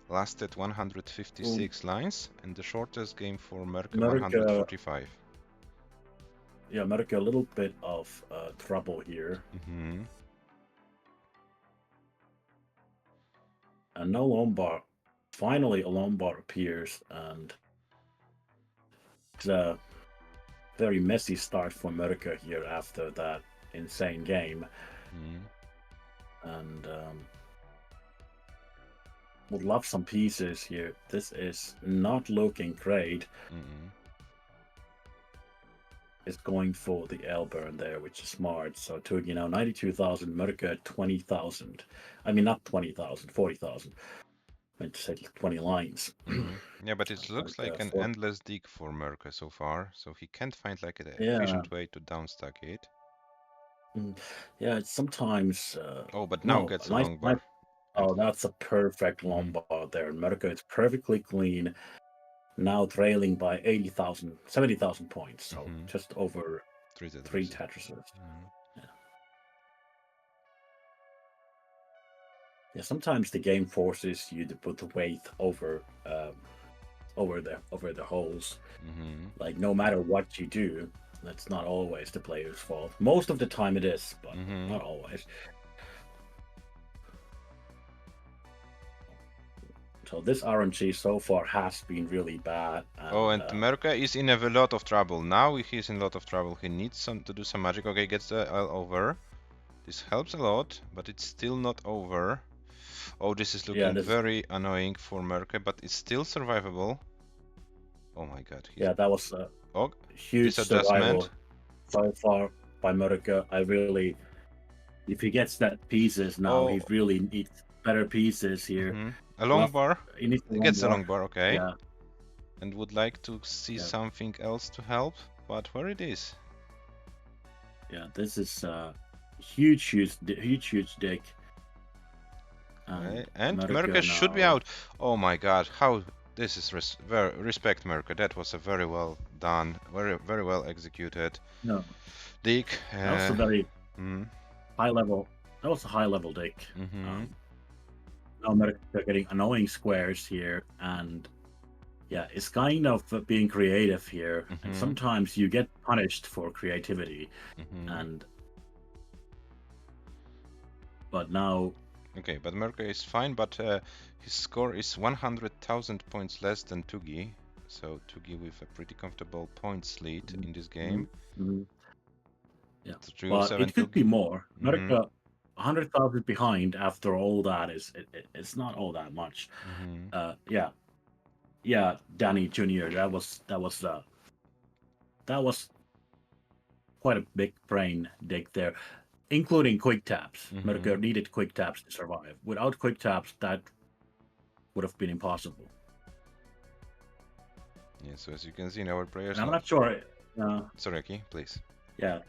lasted 156 lines, and the shortest game for Merca 145. Yeah, Merca a little bit of trouble here. And no Lombard. Finally, a Lombard appears, and it's a very messy start for Merca here after that insane game. And would love some pieces here. This is not looking great. It's going for the L burn there, which is smart. So TUGI now 92,000, Merca 20,000. I mean, not 20,000, 40,000. I meant to say 20 lines. Yeah, but it looks like an endless dig for Merca so far, so he can't find like an efficient way to downstack it. Yeah, it's sometimes. Oh, but now gets a long bar. Oh, that's a perfect Lombard there. Merca is perfectly clean. Now trailing by 80,000, 70,000 points. So just over 3 Tetrises. Yeah, sometimes the game forces you to put the weight over the holes. Like no matter what you do, that's not always the player's fault. Most of the time it is, but not always. So this RNG so far has been really bad. And Mörkö is in a lot of trouble. Now he's in a lot of trouble. He needs to do some magic. Okay, gets the L over. This helps a lot, but it's still not over. Oh, this is looking very annoying for Mörkö, but it's still survivable. Oh my god. Yeah, that was a huge survival so far by Mörkö. I really, if he gets that pieces now, he really needs better pieces here. A long bar. He gets a long bar, okay. Yeah. And would like to see something else to help, but where it is? Yeah, this is huge deck. And Mörkö should be out. Oh my god, how this is respect Mörkö. That was a very well done, very well executed. No. Deck. That was a very high level. That was a high level deck. Now Mörkö getting annoying squares here, and yeah, it's kind of being creative here. And sometimes you get punished for creativity, but now. Okay, but Mörkö is fine, but his score is 100,000 points less than TUGI, so TUGI with a pretty comfortable points lead in this game. Yeah, but it could be more. Mörkö, 100,000 behind after all that it's not all that much. Yeah, Danny Jr. That was quite a big brain deck there. Including quick taps. Mörkö needed quick taps to survive. Without quick taps, that would have been impossible. Yeah, so as you can see, our players. I'm not sure. Sorry, Aki, please. Yeah,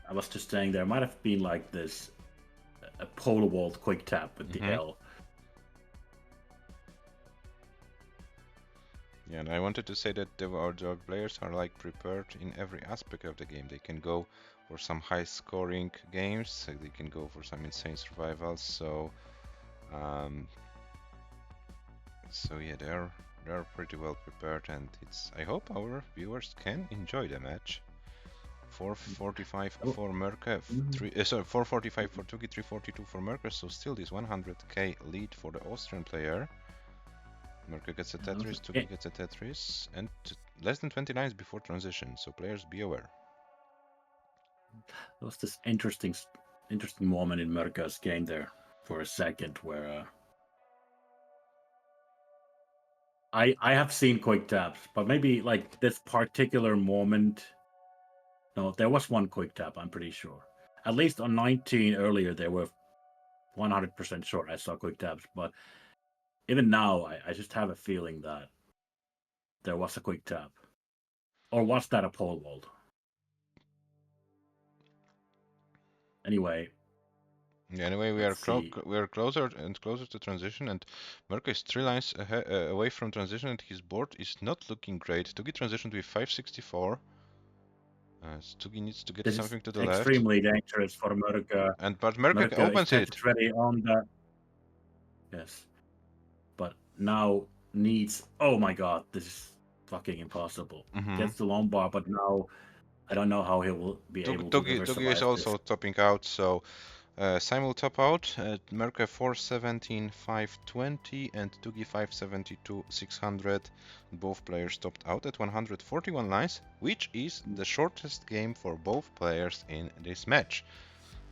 I was just saying there might have been like this a pole vault quick tap with the L. Yeah, and I wanted to say that our players are like prepared in every aspect of the game. They can go for some high scoring games, they can go for some insane survivals, so yeah, they're pretty well prepared, and I hope our viewers can enjoy the match. 445 for Mörkö, 445 for TUGI, 342 for Mörkö, so still this 100k lead for the Austrian player. Mörkö gets a Tetris, TUGI gets a Tetris, and less than 20 lines before transition, so players be aware. There was this interesting moment in Mörkö's game there for a second where I have seen quick taps, but maybe like this particular moment. No, there was one quick tap, I'm pretty sure. At least on 19 earlier, there were 100% sure I saw quick taps, but even now, I just have a feeling that there was a quick tap. Or was that a pole vault? Anyway. Yeah, anyway, we are closer and closer to transition, and Mörkö is 3 lines away from transition, and his board is not looking great. TUGI transitioned with 564. TUGI needs to get something to the left. Extremely dangerous for Mörkö. But Mörkö opens it. Ready on the... Yes. But now needs... Oh my god, this is fucking impossible. Gets the long bar, but now I don't know how he will be able to survive. TUGI is also topping out, so Simul top out. Mörkö 417, 520, and TUGI 572, 600. Both players topped out at 141 lines, which is the shortest game for both players in this match.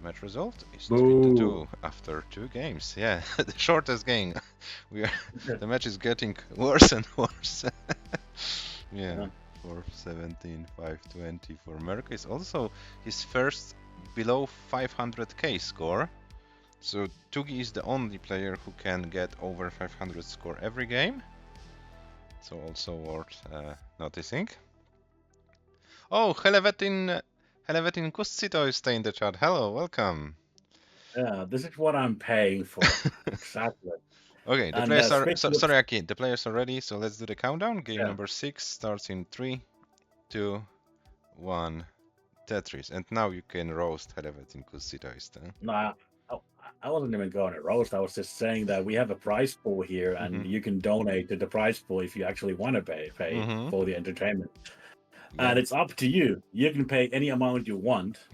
Match result is 3-2 after 2 games. Yeah, the shortest game. The match is getting worse and worse. Yeah, 417, 520 for Mörkö is also his first below 500k score. So TUGI is the only player who can get over 500 score every game. So also worth noticing. Oh, Helvetin Kustsito is staying in the chat. Hello, welcome. Yeah, this is what I'm paying for. Exactly. Okay, the players are sorry, Aki. The players are ready, so let's do the countdown. Game number 6 starts in 3, 2, 1. Tetris, and now you can roast Helvetin Kustsito. No, I wasn't even going to roast. I was just saying that we have a prize pool here, and you can donate to the prize pool if you actually want to pay for the entertainment. Yeah. And it's up to you. You can pay any amount you want.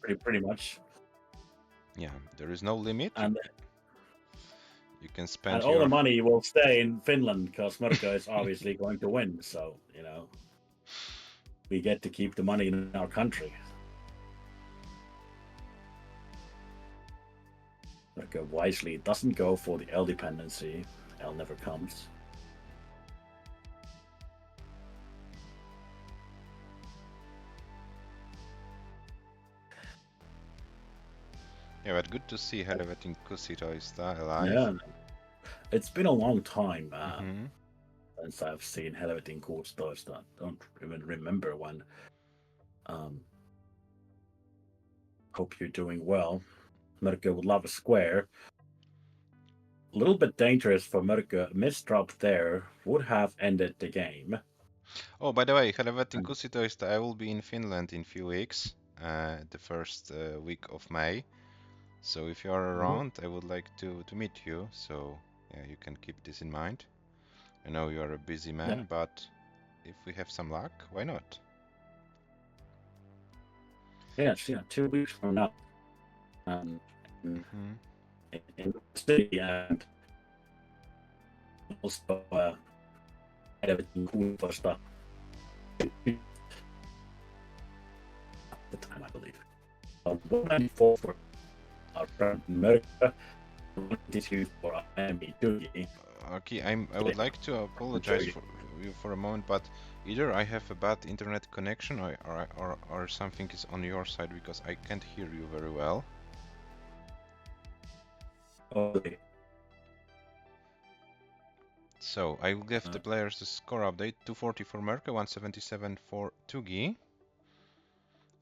Pretty much. Yeah, there is no limit. And You can And spend all your... the money will stay in Finland because Mörkö is obviously going to win. So, you know, we get to keep the money in our country. Mörkö wisely doesn't go for the L dependency. L never comes. Yeah, but good to see Helvetin Kusitoista alive. Yeah, it's been a long time Mm-hmm. since I've seen Helvetin Kusitoista. I don't even remember when. Hope you're doing well. Mörkö would love a square. A little bit dangerous for Mörkö. Misdrop there would have ended the game. Oh, by the way, Helvetin Kusitoista, I will be in Finland in few weeks, the first week of May. So if you are around, I would like to meet you. So yeah, you can keep this in mind. I know you are a busy man, but if we have some luck, why not? Yes, yeah, 2 weeks from now. In the city, and also Helvetin Kusitoista. The time, I believe. 194 for our friend Mörkö, 192 for TUGI. Okay, I would like to apologize for you for a moment, but either I have a bad internet connection or something is on your side because I can't hear you very well. Okay. So I will give the players the score update: 240 for Mörkö, 177 for TUGI.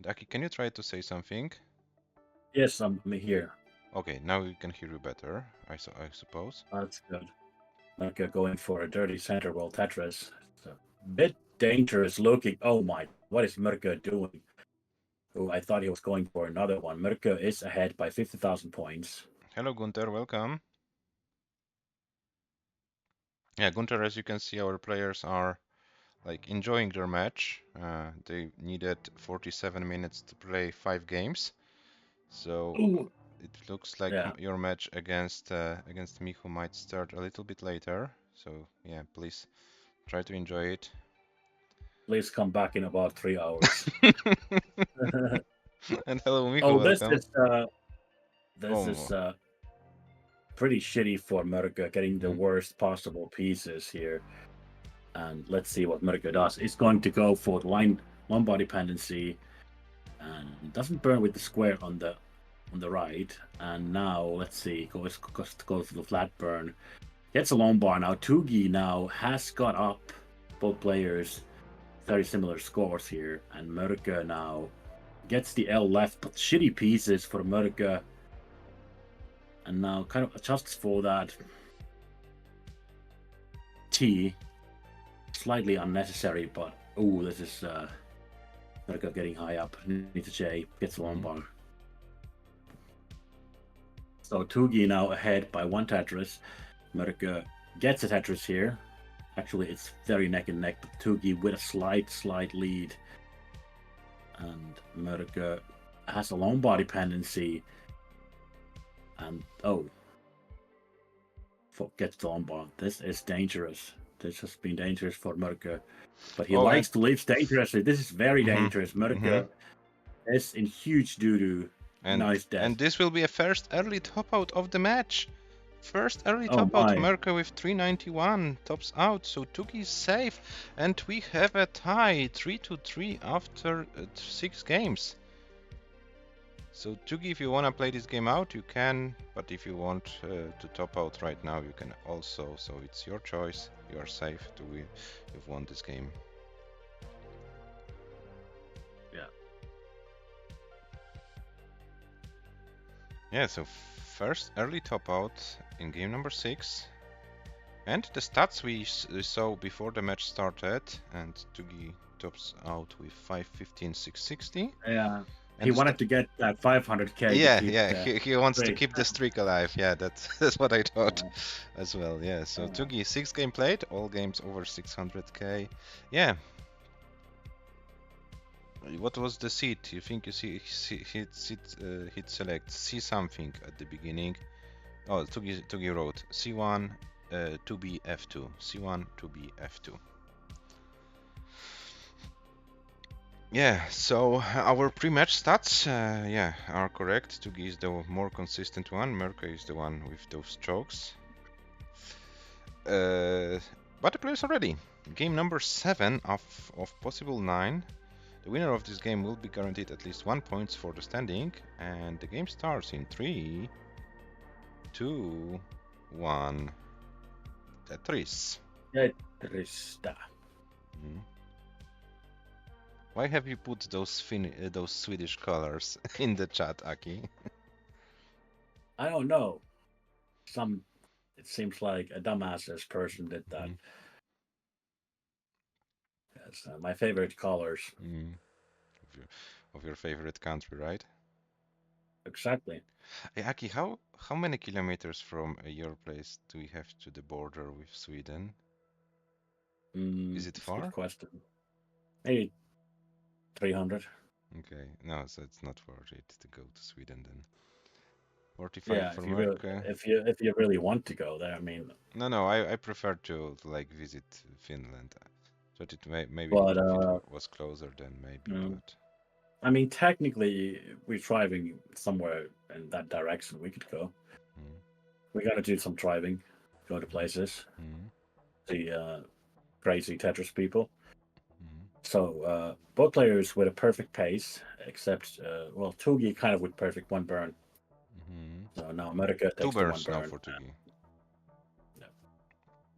Aki, can you try to say something? Yes, I'm here. Okay, now we can hear you better, I suppose. That's good. Mörkö going for a dirty center wall Tetris. It's a bit dangerous looking. Oh my, what is Mörkö doing? Oh, I thought he was going for another one. Mörkö is ahead by 50,000 points. Hello, Gunter, welcome. Yeah, Gunter, as you can see, our players are like enjoying their match. They needed 47 minutes to play 5 games. So it looks like your match against MICHU might start a little bit later. So yeah, please try to enjoy it. Please come back in about 3 hours. And hello, MICHU, oh, welcome. This is pretty shitty for Mörkö, getting the worst possible pieces here. And let's see what Mörkö does. It's going to go for the Lombard dependency, and it doesn't burn with the square on the right. And now let's see, goes to the flat burn. Gets a Lombard now. TUGI now has got up. Both players very similar scores here, and Mörkö now gets the L left, but shitty pieces for Mörkö. And now kind of adjusts for that T. Slightly unnecessary, but oh, this is Mörkö getting high up. Needs a J, gets a Lombard. So TUGI now ahead by 1 Tetris. Mörkö gets a Tetris here. Actually, it's very neck and neck, but TUGI with a slight lead. And Mörkö has a Lombard dependency. And gets the Lombard. This is dangerous. This has been dangerous for Mörkö. But he likes to live dangerously. This is very dangerous. Mörkö is in huge doo-doo. Nice death. And this will be a first early top out of the match. First early top out, Mörkö with 391 tops out, so TUGI is safe, and we have a tie, 3-3 after 6 games. So TUGI, if you want to play this game out, you can, but if you want to top out right now, you can also, so it's your choice, you are safe, you've won this game. Yeah, so first early top out in game number 6, and the stats we saw before the match started, and TUGI tops out with 515, 660. Yeah, and he wanted to get that 500k. Yeah, he wants to keep the streak alive. Yeah, that's what I thought as well. Yeah, so TUGI 6 game played, all games over 600k. Yeah. What was the seed? You think you hit select, see something at the beginning, Oh, Tugi wrote C1 2B F2. C1 2B F2. Yeah, so our pre-match stats, yeah, are correct. Tugi is the more consistent one. Mörkö is the one with those chokes. But the players are ready. Game number 7 of possible 9. The winner of this game will be guaranteed at least 1 point for the standing, and the game starts in 3, 2, 1. Tetris. Tetris. Mm. Why have you put those Swedish colors in the chat, Aki? I don't know. It seems like a dumbass person did that. That's my favorite colors. Of your favorite country, right? Exactly. Hey, Aki, how many kilometers from your place do we have to the border with Sweden? Is it far? Good question. Maybe 300. Okay, no, so it's not worth it to go to Sweden then. 45 yeah, for if you really want to go there, I mean. No, I prefer to like visit Finland. Thought it maybe But, if it was closer, then maybe. But I mean, technically, we're driving somewhere in that direction. We could go. We gotta do some driving, go to places, see crazy Tetris people. So both players with a perfect pace, except well, Tugi kind of with perfect one burn. So now America takes 2 the burns one burn. now for Tugi.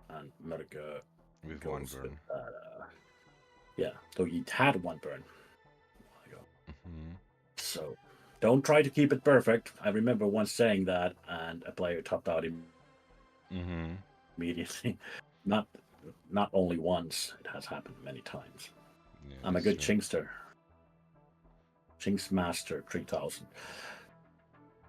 And America with 1 burn. Yeah, Tugi had 1 burn. So don't try to keep it perfect. I remember once saying that, and a player topped out immediately. Not only once, it has happened many times. Yeah, I'm a good Chinkster. Chinks Master 3000.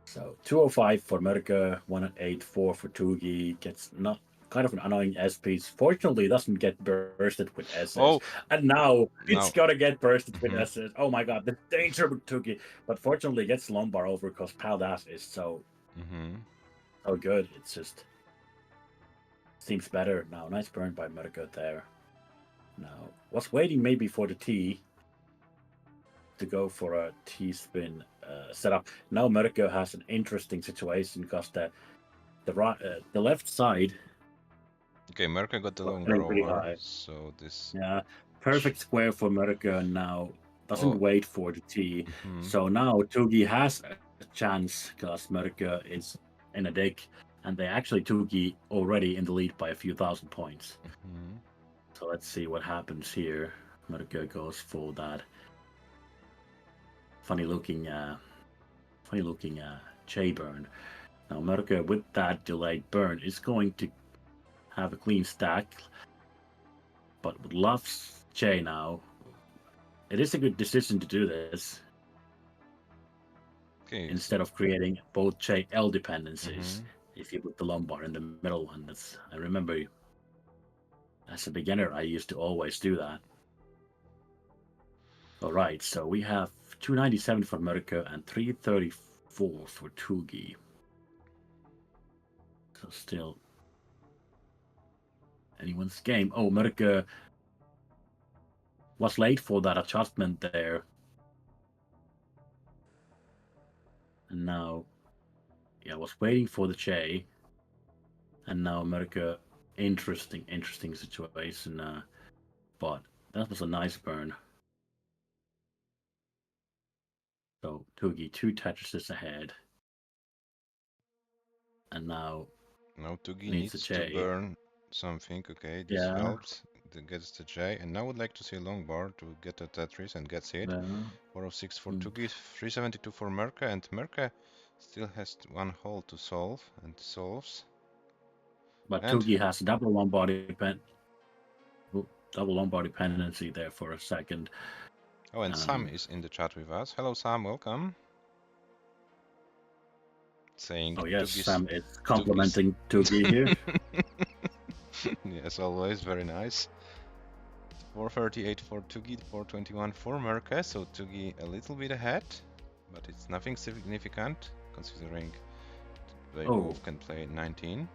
So 205 for America, 184 for Tugi. Gets not kind of an annoying SPs. Fortunately, doesn't get bursted with SS. Oh, and now it's gonna get bursted with SS. Oh my god, the danger with Tugi. But fortunately, gets Lombard over because Paldas is so good. It's just seems better now. Nice burn by America there. Now was waiting maybe for the T to go for a T spin setup. Now America has an interesting situation because the left side. Okay, America got the long over, so this. Yeah, perfect square for America now. Doesn't wait for the T. So now Tugi has a chance because America is in a dig, and they actually Tugi already in the lead by a few thousand points. So let's see what happens here. America goes for that funny looking J burn. Now America with that delayed burn is going to have a clean stack, but with Love's J now, it is a good decision to do this. Okay, instead of creating both J L dependencies. If you put the Lombard in the middle one, I remember as a beginner I used to always do that. All right, so we have 297 for America and 334 for Tugi. So still anyone's game. Oh, America was late for that adjustment there. And now, yeah, was waiting for the J. And now America, interesting situation. But that was a nice burn. So Tugi 2 Tetrises ahead. And now Tugi needs to burn something. Okay, this helps. That gets the J, and now would like to see a long bar to get a Tetris and gets it. 406 for Tugi, 372 for Merca, and Merca still has 1 hole to solve and solves. But Tugi has double Lombard dependency there for a second. Oh, and Sam is in the chat with us. Hello, Sam. Welcome. Saying. Oh yes, Sam is complimenting Tugi here. Yes, always very nice. 438 for Tugi, 421 for Merca, so Tugi a little bit ahead, but it's nothing significant considering They Oh. both can play 19.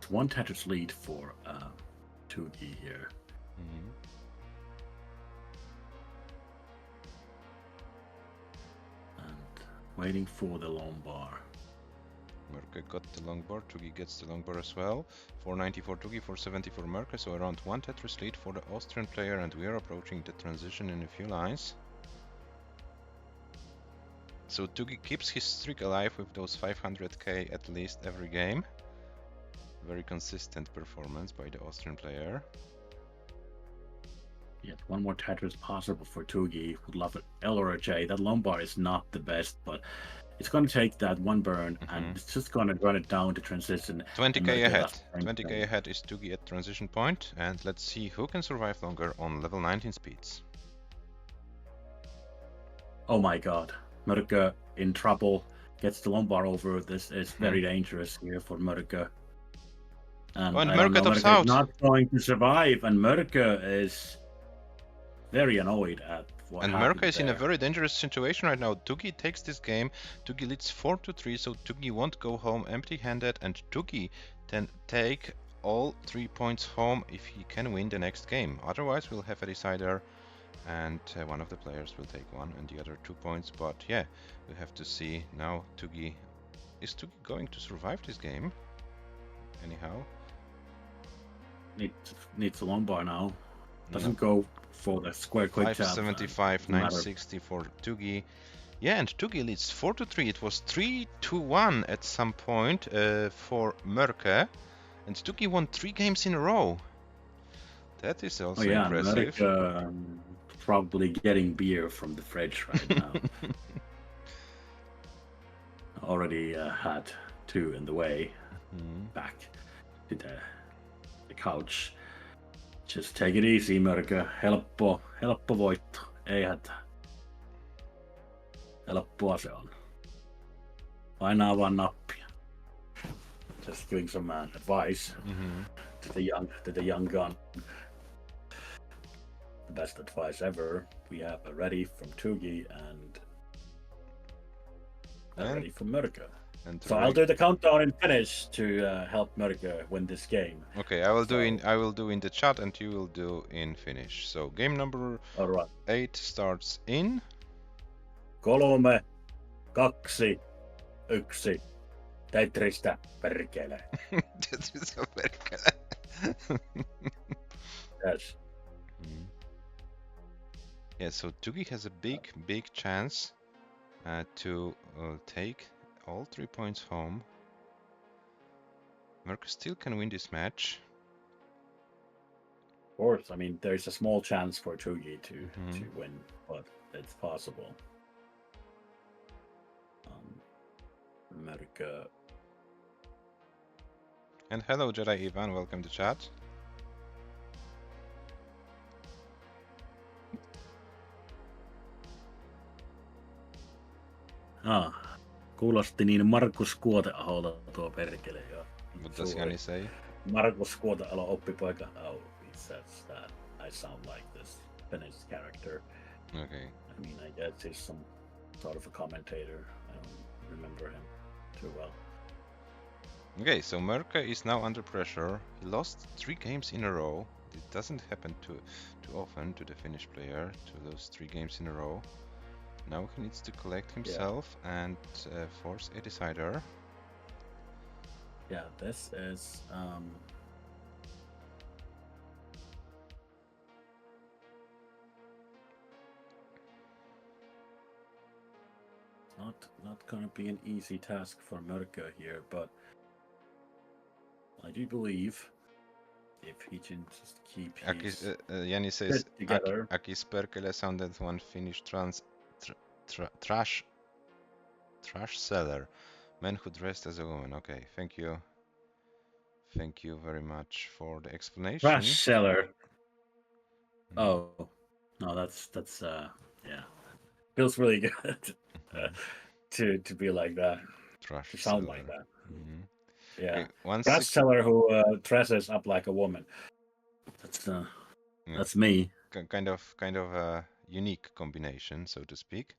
One Tetris lead for TUGI here. Mm-hmm. And waiting for the long bar. Mörkö got the long bar, TUGI gets the long bar as well. 490 for TUGI, 470 for Mörkö, so around one Tetris lead for the Austrian player, and we are approaching the transition in a few lines. So TUGI keeps his streak alive with those 500k at least every game. Very consistent performance by the Austrian player. Yet one more Tetris possible for TUGI. Would love it. L or a J. That long bar is not the best, but it's going to take that one burn, and it's just going to run it down to transition. 20k ahead. 20k ahead is TUGI at transition point, and let's see who can survive longer on level 19 speeds. Oh my god. Mörkö in trouble. Gets the long bar over. This is very dangerous here for Mörkö. And Mörkö tops Mörkö out. is not going to survive, and Mörkö is very annoyed at what happened. And Mörkö is in a very dangerous situation right now. TUGI takes this game. TUGI leads 4-3, so TUGI won't go home empty-handed, and TUGI can take all 3 points home if he can win the next game. Otherwise, we'll have a decider, and one of the players will take 1 and the other 2 points. But yeah, we have to see now. TUGI is TUGI going to survive this game? Anyhow, needs a long bar now. Doesn't go for the square quick tap. 575, 960 for TUGI. Yeah, and TUGI leads 4-3. It was 3-1 at some point for Mörkö, and TUGI won 3 games in a row. That is also impressive. Mörkö probably getting beer from the fridge right now. Already had 2 in the way. Back to the couch. Just take it easy, Mörkö. Helppo voitto. Ei hätää. Helppoa se on. Painaa vaan nappia. Just giving some advice to the young gun. The best advice ever. We have a ready from TUGI and a ready from Mörkö. So I'll do the countdown in Finnish to help Mörkö win this game. Okay, I will do in the chat, and you will do in Finnish. So game number 8 starts in 3, 2, 1. Tetristä perkele. Tetristä perkele. Yes. Yeah, so TUGI has a big chance to take all 3 points home. Mörkö still can win this match. Of course, I mean, there's a small chance for TUGI to win, but it's possible. Mörkö. And hello, Jedi Ivan, welcome to chat. Kuulosti niin Markus Kuoteaholta tuo perkele jo. What does Jani say? Markus Kuotealo oppipoika. Oh, he says that I sound like this Finnish character. Okay. I mean, I guess he's some sort of a commentator. I don't remember him too well. Okay, so Mörkö is now under pressure. He lost 3 games in a row. It doesn't happen too often to the Finnish player to lose 3 games in a row. Now he needs to collect himself and force a decider. Yeah, this is not gonna be an easy task for Mörkö here, but I do believe if he can just keep his Jani says together. Akis perkele sounded one Finnish trash seller, man who dressed as a woman. Okay, thank you very much for the explanation. Trash seller. Oh no, that's yeah, feels really good to be like that. Trash to sound seller. Like that. Yeah, okay, trash seller who dresses up like a woman. That's me. Kind of a unique combination, so to speak.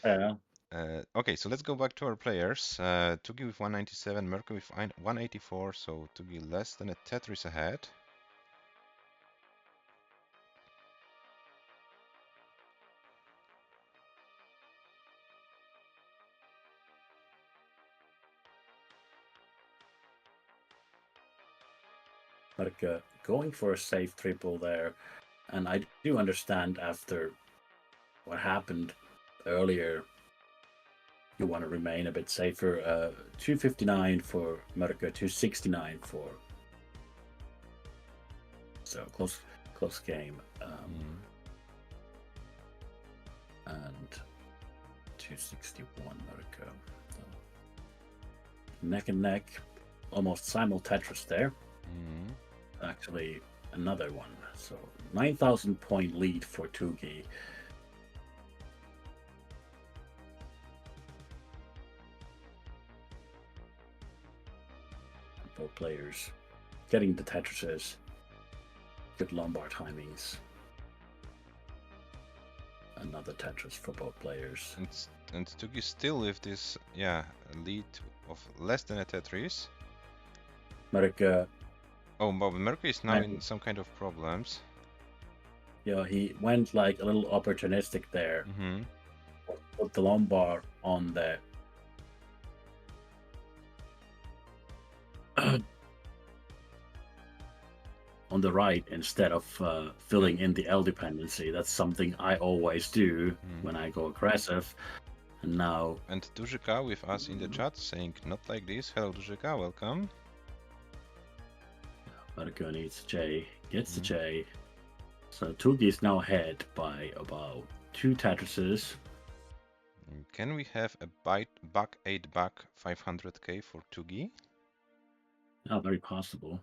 Yeah. Okay, so let's go back to our players. TUGI with 197, Mörkö with 184, so TUGI less than a Tetris ahead. Mörkö going for a safe triple there, and I do understand after what happened earlier, you want to remain a bit safer. 259 for Mörkö, 269 for. So close game. And 261 Mörkö. So neck and neck, almost simul Tetris there. Actually, another one. So 9,000 point lead for TUGI. Both players getting the Tetrises, good lumbar timings. Another Tetris for both players. And TUGI still with this, lead of less than a Tetris. Mörkö. Oh, but Mörkö is now in some kind of problems. Yeah, he went like a little opportunistic there. Put the lumbar on the on the right instead of filling in the L dependency. That's something I always do when I go aggressive. And now... And Dujika with us in the chat saying not like this. Hello Dujika, welcome. Mörkö needs J, gets the J. So TUGI is now ahead by about 2 Tetrises. Can we have a buck 8 buck 500k for TUGI? Not very possible.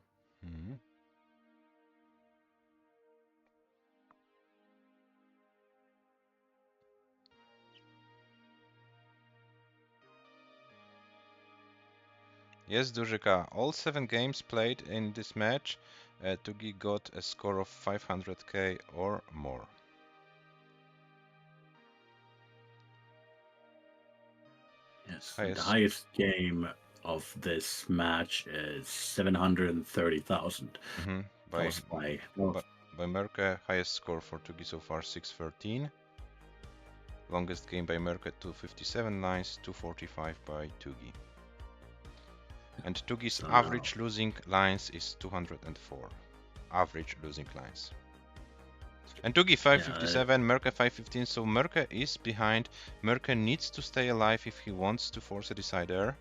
Yes, Dujika, all 7 games played in this match, TUGI got a score of 500k or more. Yes, the highest game of this match is 730,000. By Mörkö, highest score for TUGI so far 613. Longest game by Mörkö 257 lines, 245 by TUGI. And TUGI's average losing lines is 204. Average losing lines. And TUGI 557, Mörkö 515, so Mörkö is behind. Mörkö needs to stay alive if he wants to force a decider.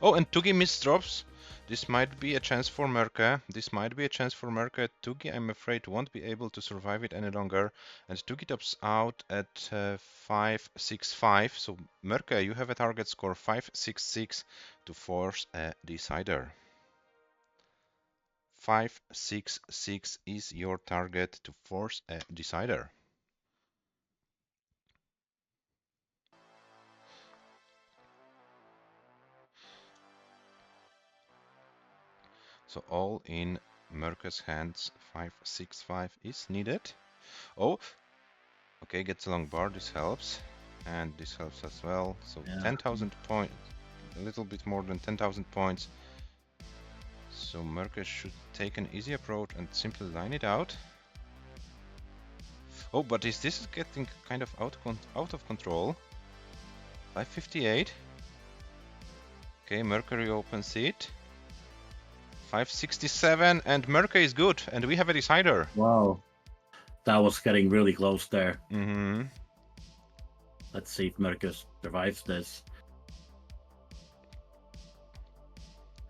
Oh, and TUGI misdrops. This might be a chance for Mörkö. TUGI, I'm afraid, won't be able to survive it any longer. And TUGI tops out at 565. So Mörkö, you have a target score 566 to force a decider. 566 is your target to force a decider. So all in Mörkö's hands, 565 is needed. Oh, okay, gets a long bar, this helps. And this helps as well. So 10,000 points, a little bit more than 10,000 points. So Mörkö should take an easy approach and simply line it out. Oh, but this is getting kind of out of control. 558. Okay, Mörkö reopens it. 567, and Mörkö is good, and we have a decider. Wow, that was getting really close there. Let's see if Mörkö survives this.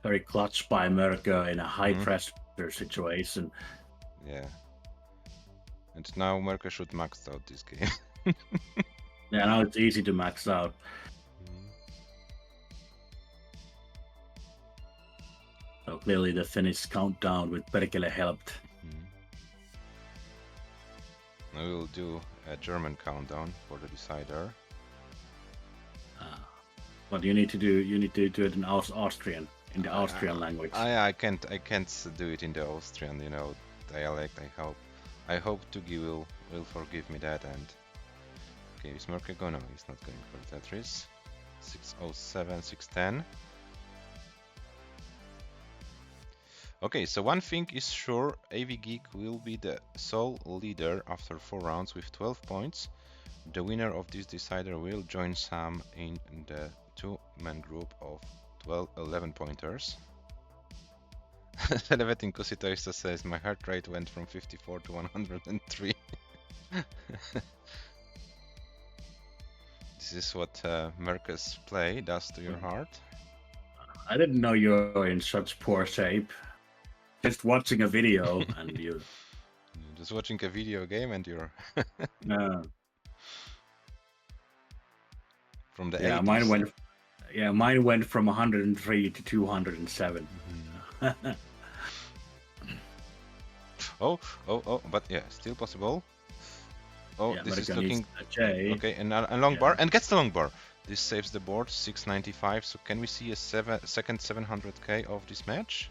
Very clutch by Mörkö in a high pressure situation. Yeah. And now Mörkö should max out this game. Yeah, now it's easy to max out. So clearly the Finnish countdown with Perkele helped. We will do a German countdown for the decider. What you need to do, you need to do it in Austrian, in the Austrian language. I can't do it in the Austrian, dialect. I hope I hope TUGI will forgive me that. And okay, is Mörkö go? No, he's not going for Tetris. 607, 610. Okay, so one thing is sure, AV Geek will be the sole leader after 4 rounds with 12 points. The winner of this decider will join Sam in the 2-man group of 11 pointers. Elevating Kusitoista says, my heart rate went from 54 to 103. This is what Mörkö's play does to your heart. I didn't know you were in such poor shape. Just watching a video and you... Just watching a video game and you're... From the 80s. Mine went from 103 to 207. Oh, but yeah, still possible. Oh, yeah, this is looking okay, and a long bar, and gets the long bar. This saves the board, 695. So can we see a second 700k of this match?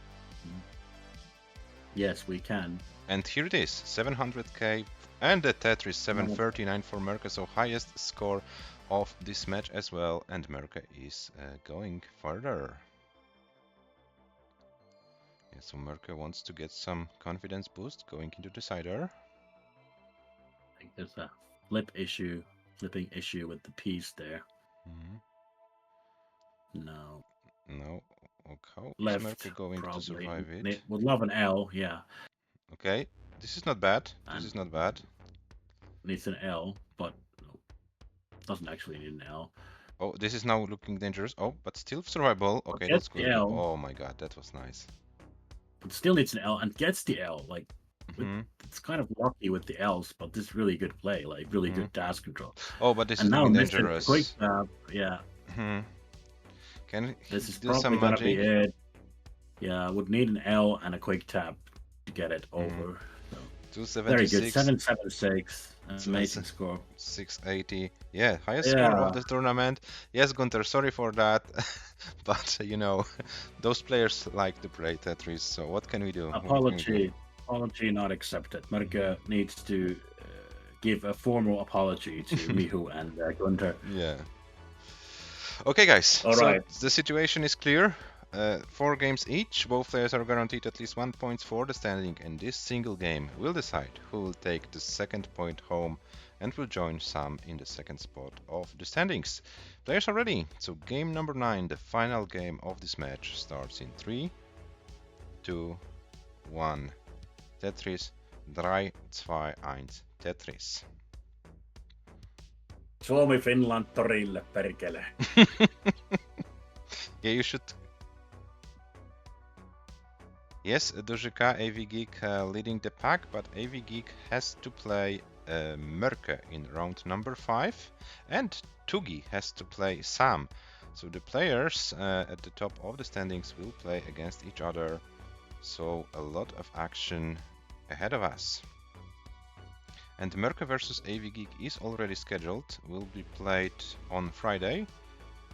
Yes, we can. And here it is, 700k, and the Tetris 739 for Mörkö, so highest score of this match as well, and Mörkö is going further. Yeah, so Mörkö wants to get some confidence boost going into decider. I think there's a flipping issue with the piece there. No. Okay, how left, is Mörkö going probably to survive it? Would love an L, yeah. Okay, this is not bad. This is not bad. Needs an L, but doesn't actually need an L. Oh, this is now looking dangerous. Oh, but still survivable. Okay, that's good. Oh my god, that was nice. But still needs an L and gets the L. Like, it's kind of lucky with the L's, but this is really good play, like really good task control. Oh, but this is looking dangerous. Quick tap, yeah. Can this is do probably some gonna magic? Be it. Yeah, would need an L and a quick tap to get it over. So. Very good, 776. Amazing score. 680. Yeah, highest score of the tournament. Yes, Gunter, sorry for that. But, you know, those players like to play Tetris, so what can we do? Apology not accepted. Mörkö needs to give a formal apology to MICHU and Gunter. Yeah. Okay, guys. All right. The situation is clear. 4 games each. Both players are guaranteed at least 1 point for the standing, and this single game will decide who will take the second point home and will join Sam in the second spot of the standings. Players are ready. So game number 9, the final game of this match, starts in 3, 2, 1. Tetris 3, 2, 1. Tetris. Suomi Finland torille, perkele. Yeah, you should. Yes, Dojika, AV Geek leading the pack, but AV Geek has to play Mörkö in round number 5, and TUGI has to play Sam. So the players at the top of the standings will play against each other. So a lot of action ahead of us. And Mörkö versus AV Geek is already scheduled, will be played on Friday.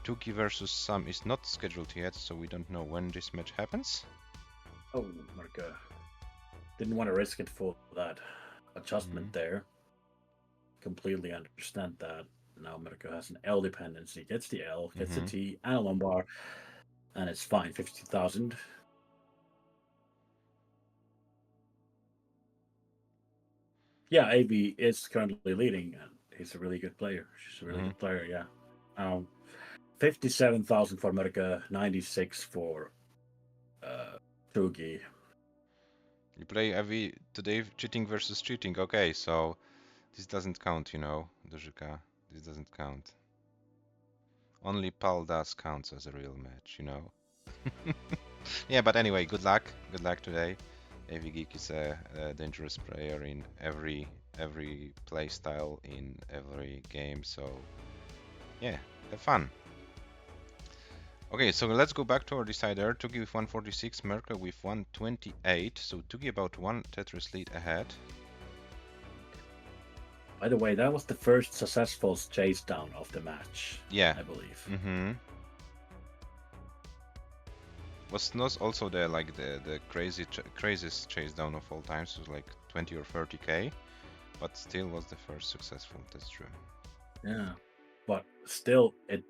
TUGI versus Sam is not scheduled yet, so we don't know when this match happens. Oh, Mörkö didn't want to risk it for that adjustment there. Completely understand that. Now Mörkö has an L dependency, gets the L, gets the T and a lumbar, and it's fine, 50,000. Yeah, AV is currently leading, and he's a really good player. She's a really good player, yeah. 57,000 for Mörkö, 96 for TUGI. You play AV today, cheating versus cheating. Okay, so this doesn't count, you know, Dojika. This doesn't count. Only Paldas counts as a real match, you know. Yeah, but anyway, good luck. Good luck today. AV Geek is a dangerous player in every play style, in every game, so yeah, have fun. Okay, so let's go back to our decider. TUGI with 146, Mörkö with 128, so TUGI about 1 Tetris lead ahead. By the way, that was the first successful chase down of the match. Yeah, I believe. Was not also the craziest chase down of all times. It was like 20 or 30k, but still was the first successful. That's true. Yeah, but still, it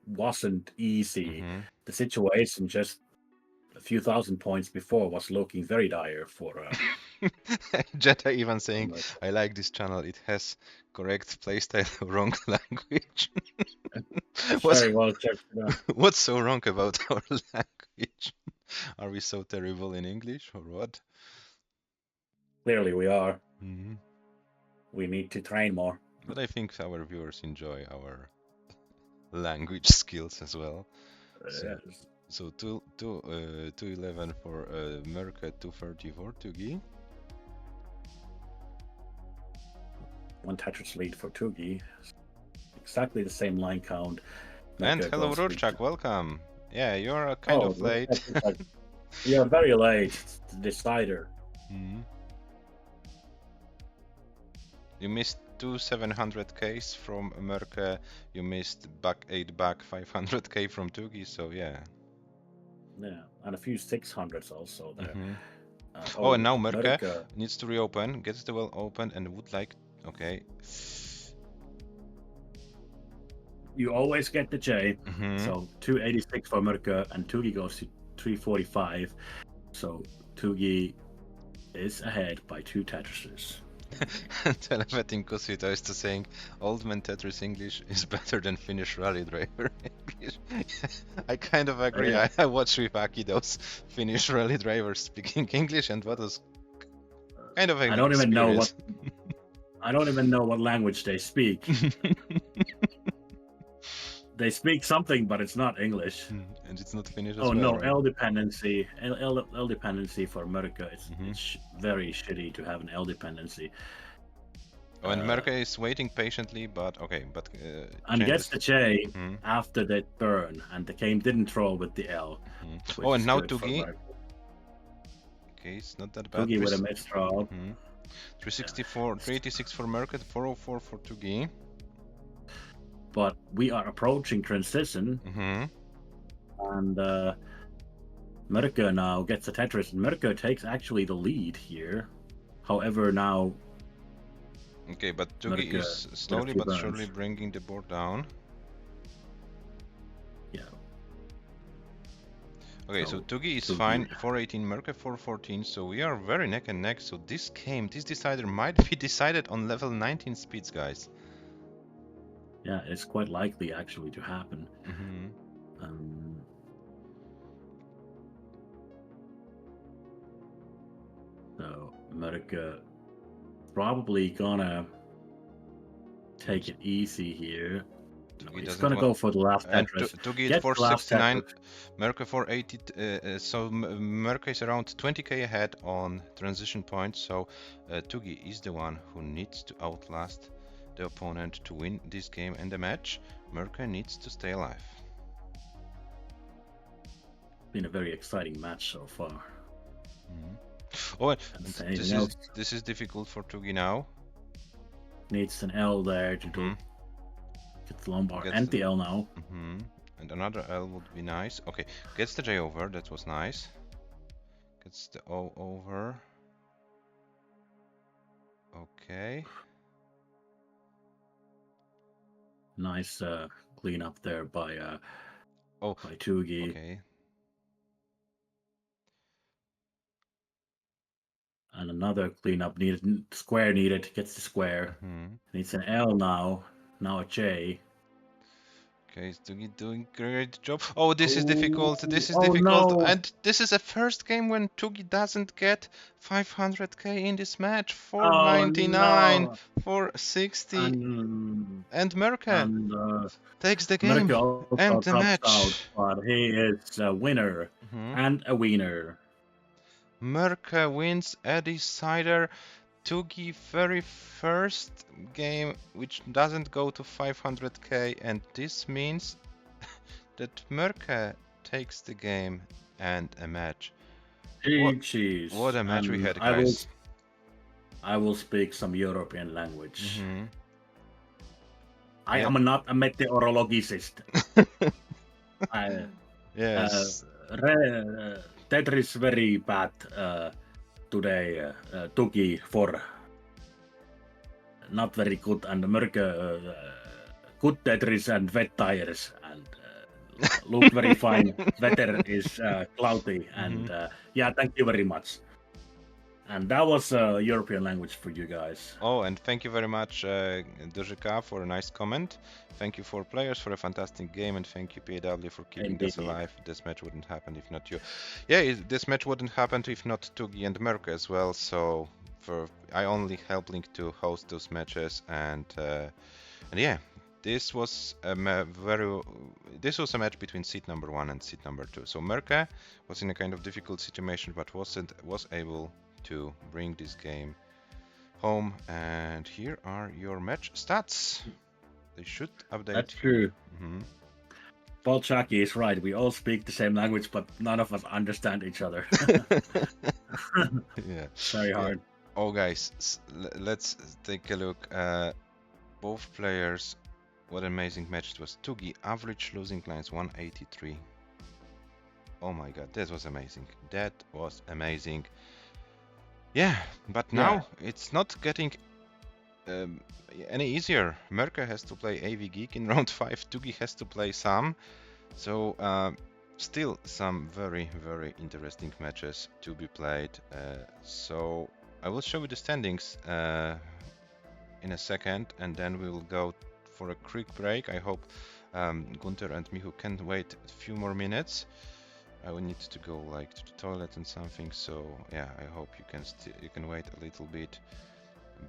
wasn't easy. The situation just a few thousand points before was looking very dire for. Jetta even saying, "I like this channel. It has correct playstyle, wrong language." Very well checked. What's so wrong about our language? Are we so terrible in English or what? Clearly, we are. Mm-hmm. We need to train more. But I think our viewers enjoy our language skills as well. So 211 for Merca, 230 for TUGI. One Tetris lead for TUGI. Exactly the same line count. And hello, Rurchak, welcome. Yeah, you're kind of late. You're very late, decider. You missed 700Ks from Merca. You missed back 500K from TUGI, so yeah. Yeah, and a few 600s also there. Oh, and now Merca needs to reopen, gets the well opened, and would like. Okay. You always get the J. So 286 for Merca, and TUGI goes to 345. So TUGI is ahead by 2 Tetrises. Televetting Kusito is saying Old Man Tetris English is better than Finnish rally driver English. I kind of agree. Yeah. I watched with Aki those Finnish rally drivers speaking English, and what was kind of an I don't even experience. I don't even know what language they speak. They speak something, but it's not English. And it's not Finnish as well. Oh no, right? L dependency. L dependency for Merca. It's very shitty to have an L dependency. Oh, and Merca is waiting patiently, but okay, but and gets the J after that burn, and the game didn't troll with the L. Oh, and now TUGI. Okay, it's not that bad. TUGI with a misdraw. 364, 386 for Merca, 404 for TUGI. But we are approaching transition, and Merca now gets a Tetris, and Merca takes actually the lead here. However, now. Okay, but TUGI is slowly but surely bringing the board down. Yeah. Okay, so TUGI is fine, 418, Merca 414, so we are very neck and neck. So this decider might be decided on level 19 speeds, guys. Yeah, it's quite likely actually to happen. So Merca probably gonna take it easy here. It's gonna go for the last Tetris. TUGI at 469, Merca 480. So Merca is around 20k ahead on transition point. So TUGI is the one who needs to outlast the opponent to win this game and the match. Merca needs to stay alive. Been a very exciting match so far. Oh, this is difficult for TUGI now. Needs an L there to do. Get the Lombard and the L now. And another L would be nice. Okay, gets the J over. That was nice. Gets the O over. Okay. Nice clean up there by TUGI. Okay. And another cleanup needed. Square needed. Gets the square. Needs an L now. Now a J. Okay, TUGI doing a great job. Oh, this is difficult. This is difficult. No. And this is the first game when TUGI doesn't get 500k in this match. 499, no. 460. And Merca takes the game and the match. Out, but he is a winner and a winner. Merca wins a decider. TUGI very first game which doesn't go to 500k, and this means that Merca takes the game and a match. What a match we had, guys. I will speak some European language. I am not a meteorologist. Yes. Tetris very bad today. TUGI 4 not very good, and Mörkö good Tetris and wet tires and look very fine. Weather is cloudy and yeah, thank you very much. And that was European language for you guys. Oh, and thank you very much, DJK, for a nice comment. Thank you for players for a fantastic game, and thank you PAW for keeping Indeed. this alive. This match wouldn't happen if not you. Yeah, this match wouldn't happen if not TUGI and Mörkö as well. So I only help Link to host those matches, and yeah, this was a match between seed number 1 and seed number 2. So Mörkö was in a kind of difficult situation, but was able to bring this game home. And here are your match stats. They should update. That's true. Paul Chucky is right. We all speak the same language, but none of us understand each other. Yeah, very hard. Yeah. Oh, guys, let's take a look. Both players. What an amazing match it was. TUGI average losing lines 183. Oh my god, that was amazing. That was amazing. Yeah, but now it's not getting any easier. Mörkö has to play AV Geek in round 5. TUGI has to play Sam. So still some very, very interesting matches to be played. So I will show you the standings in a second, and then we will go for a quick break. I hope Gunter and MICHU can wait a few more minutes. I will need to go like to the toilet and something, so yeah, I hope you can wait a little bit.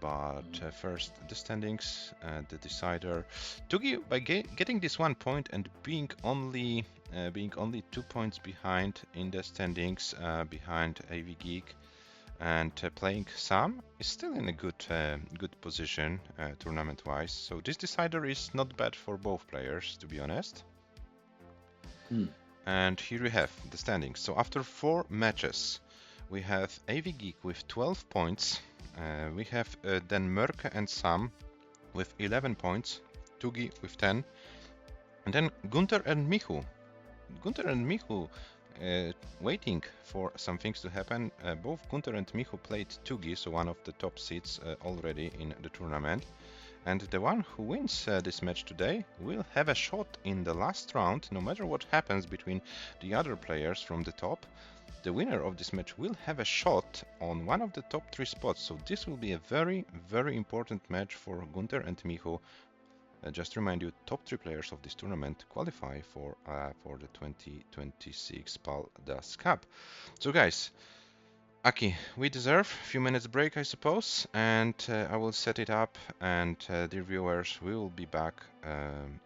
But first the standings, the decider. TUGI, by getting this 1 point and being only 2 points behind in the standings, behind AV Geek, and playing Sam, is still in a good position tournament-wise. So this decider is not bad for both players, to be honest. And here we have the standings. So after 4 matches, we have AV Geek with 12 points. We have then Mörkö and Sam with 11 points, TUGI with 10, and then Gunter and MICHU. Gunter and MICHU waiting for some things to happen. Both Gunter and MICHU played TUGI, so one of the top seeds already in the tournament. And the one who wins this match today will have a shot in the last round, no matter what happens between the other players from the top. The winner of this match will have a shot on one of the top 3 spots, so this will be a very, very important match for Gunter and MICHU. Just to remind you, top 3 players of this tournament qualify for the 2026 Paldas Cup. So guys, Aki, we deserve a few minutes break, I suppose, and I will set it up, and dear viewers, we will be back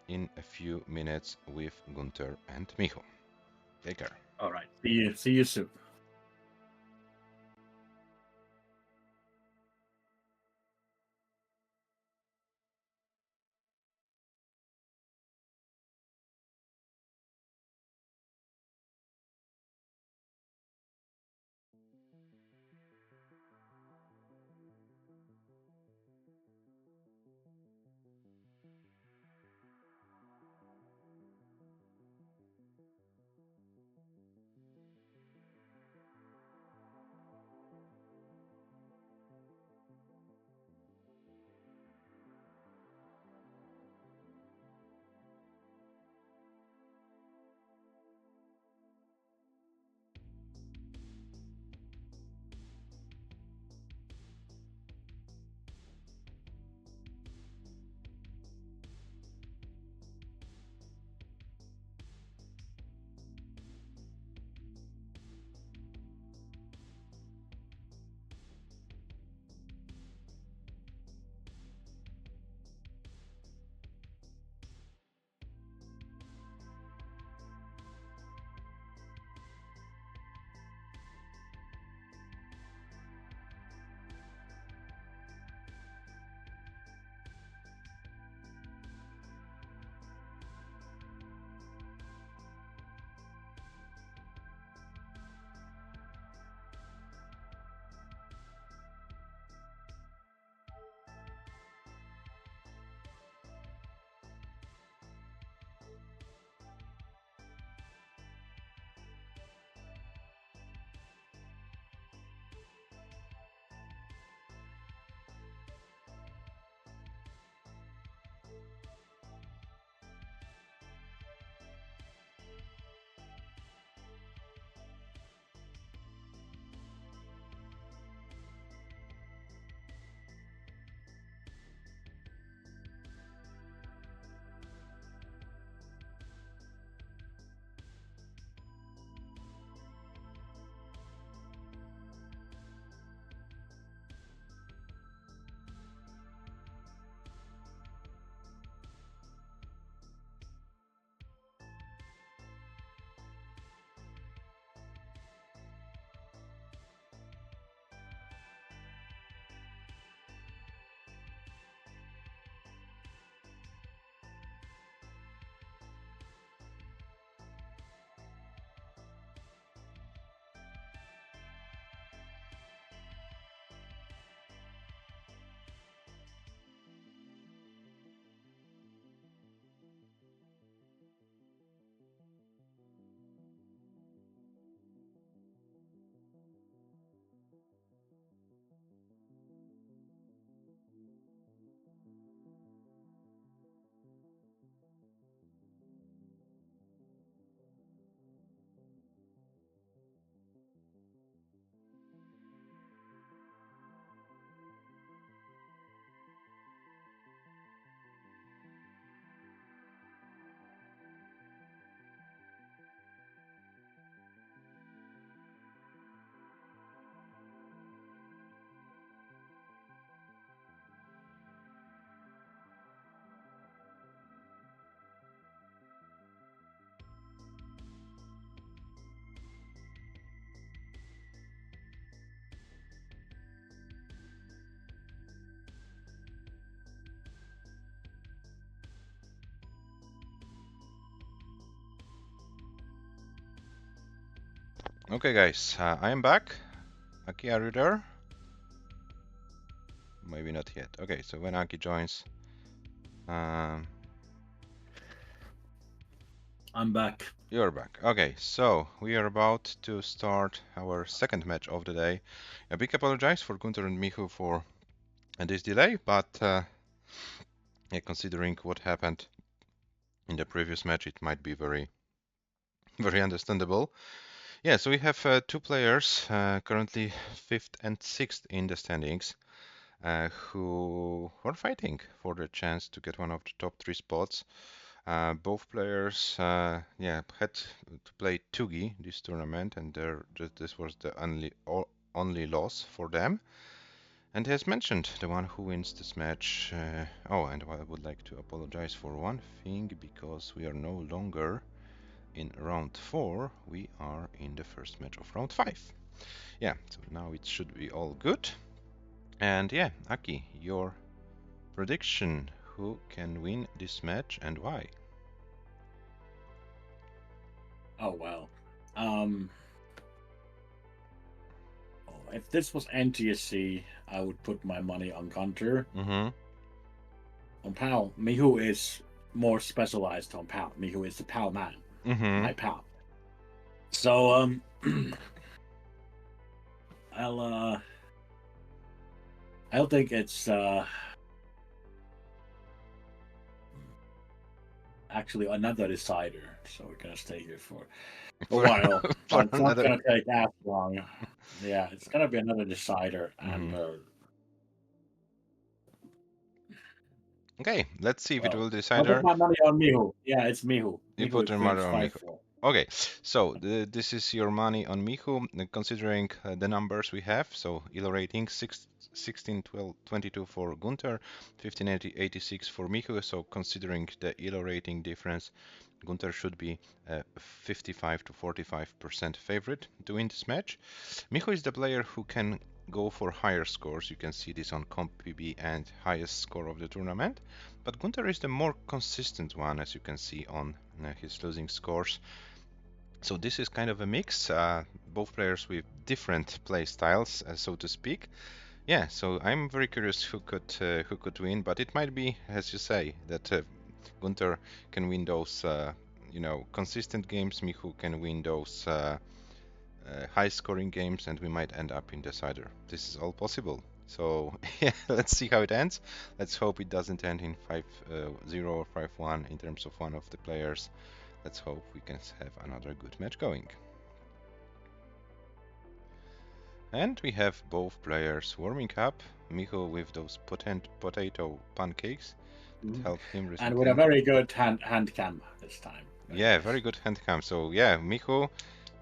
in a few minutes with Gunter and MICHU. Take care. All right. See you soon. Okay, guys, I am back. Aki, are you there? Maybe not yet. Okay, so when Aki joins, I'm back. you're back. Okay, so we are about to start our second match of the day. A big apologize for Gunter and Michu for this delay, but yeah, considering what happened in the previous match, it might be very, very understandable. Yeah, so we have two players currently 5th and 6th in the standings who are fighting for the chance to get one of the top 3 spots. Both players yeah, had to play TUGI this tournament, and this was the only loss for them. And as mentioned, the one who wins this match. Oh, and I would like to apologize for one thing, because we are no longer in round 4, we are in the first match of round 5. Yeah, so now it should be all good. And yeah, Aki, your prediction, who can win this match and why? Oh well. If this was NTSC, I would put my money on Gunter. Mm-hmm. On PAL, Michu is more specialized on PAL. Michu is the PAL man. Mm-hmm. My PAL. So I'll think it's actually another decider. So we're gonna stay here for a while. For But it's not gonna take as long. Yeah, it's gonna be another decider, and okay, let's see if it will I'll decide. put my money on Michu. Yeah, it's Michu. You Michu put is your money on 5-4. Michu. Okay, so this is your money on Michu, considering the numbers we have. So ELO rating 16, 12, 22 for Gunter, 1586 for Michu. So considering the ELO rating difference, Gunter should be 55 to 45% favorite to win this match. Michu is the player who can go for higher scores. You can see this on CompPB and highest score of the tournament. But Gunter is the more consistent one, as you can see on his losing scores. So this is kind of a mix, both players with different play styles, so to speak. Yeah, so I'm very curious who could win, but it might be, as you say, that Gunter can win those, consistent games. Michu can win those high-scoring games, and we might end up in decider. This is all possible. So yeah, let's see how it ends. Let's hope it doesn't end in 5-0 or 5-1 in terms of one of the players. Let's hope we can have another good match going. And we have both players warming up. Michu with those potato pancakes that help him recently. And with a very good hand cam this time. Yeah, very good hand cam. So yeah, Michu,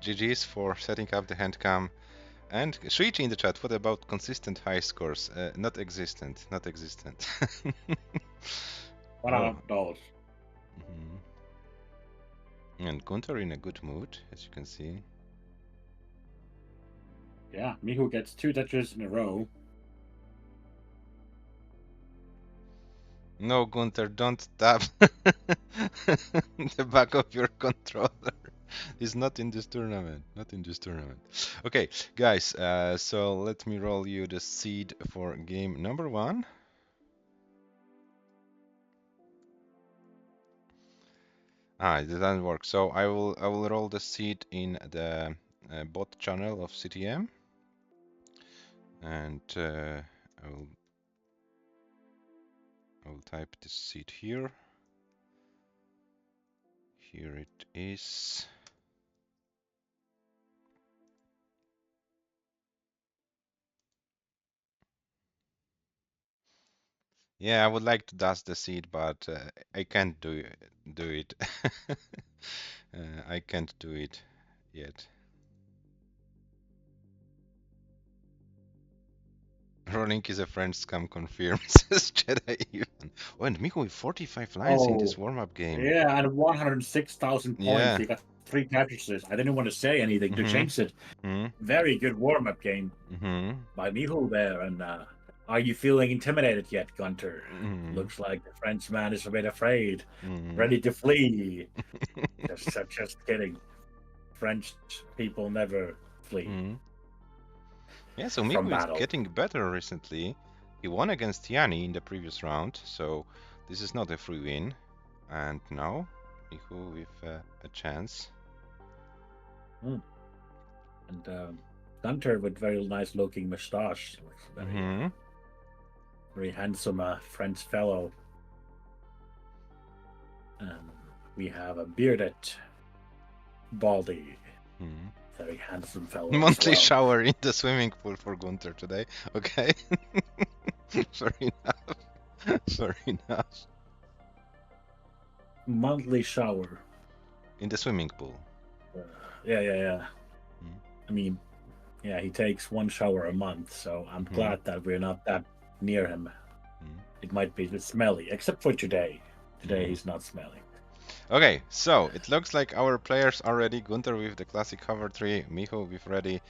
GG's for setting up the hand cam. And Shuichi in the chat, what about consistent high scores? Not existent, not existent. One of those. And Gunter in a good mood, as you can see. Yeah, Michu gets 2 touches in a row. No, Gunter, don't tap the back of your controller. It's not in this tournament. Not in this tournament. Okay, guys, so let me roll you the seed for game number 1. It doesn't work. So I will roll the seed in the bot channel of CTM, and I will type this seed here. Here it is. Yeah, I would like to dust the seed, but I can't do it. I can't do it yet. Rolling is a French scam confirmed, says Jedi even. Oh, and Michu with 45 lines in this warm-up game. Yeah, and 106,000 points. Yeah. He got 3 captures. I didn't want to say anything to change it. Very good warm-up game by Michu there. And are you feeling intimidated yet, Gunter? Looks like the Frenchman is a bit afraid, ready to flee. Just kidding. French people never flee Yeah, so from Michu is battle. getting better recently. He won against Tiani in the previous round, so this is not a free win. And now Michu with a chance. And Gunter with very nice looking moustache. Very, very handsome French fellow. And we have a bearded baldy. Very handsome fellow. Monthly as well. shower in the swimming pool for Gunther today. Okay. Fair enough. Fair enough. Monthly shower. In the swimming pool. Yeah. I mean, yeah, he takes one shower a month, so I'm glad that we're not that near him. It might be a bit smelly, except for today. Today he's not smelly. Okay, so it looks like our players are ready. Gunther with the classic hover tree, Michu with ready,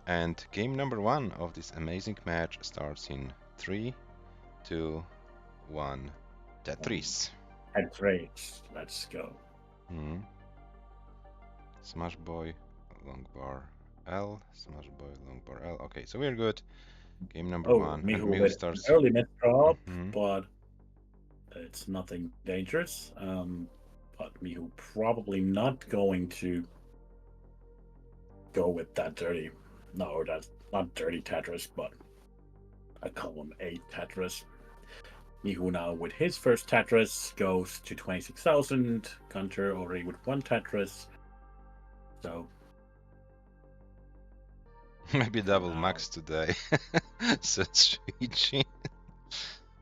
and game number 1 of this amazing match starts in 3, 2, 1, Tetris. Tetris, let's go. Smash boy, long bar L, smash boy, long bar L. Okay, so we're good. Game number 1. Michu and Michu with starts. Early mid drop, but it's nothing dangerous. But Michu probably not going to go with that dirty. No, that's not dirty Tetris, but I call him 8 Tetris. Michu now with his first Tetris goes to 26,000. Gunter already with 1 Tetris. So maybe double max today. So Shuichi.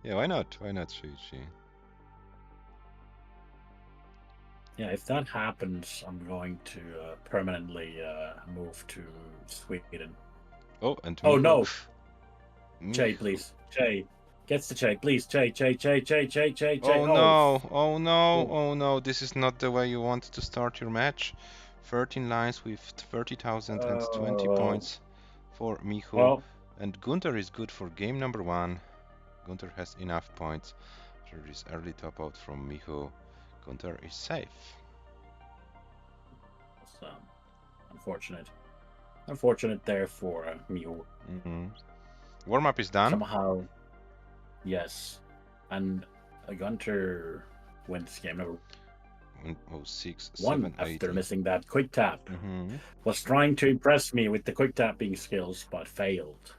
Yeah, why not? Why not Shuichi? Yeah, if that happens, I'm going to permanently move to Sweden. Oh, and oh no! Jay, please. Jay. Gets the Jay, please. Jay. Oh no, oh no, oh no. This is not the way you want to start your match. 13 lines with 30,000 and 20 points for Michu. Well, and Gunther is good for game number 1. Gunther has enough points. After this early top out from Michu, Gunther is safe. It's unfortunate. Unfortunate there for Michu. Warm-up is done. Somehow, yes. And Gunter wins game number 6, 1 7, after 8. missing that quick tap. Was trying to impress me with the quick tapping skills, but failed.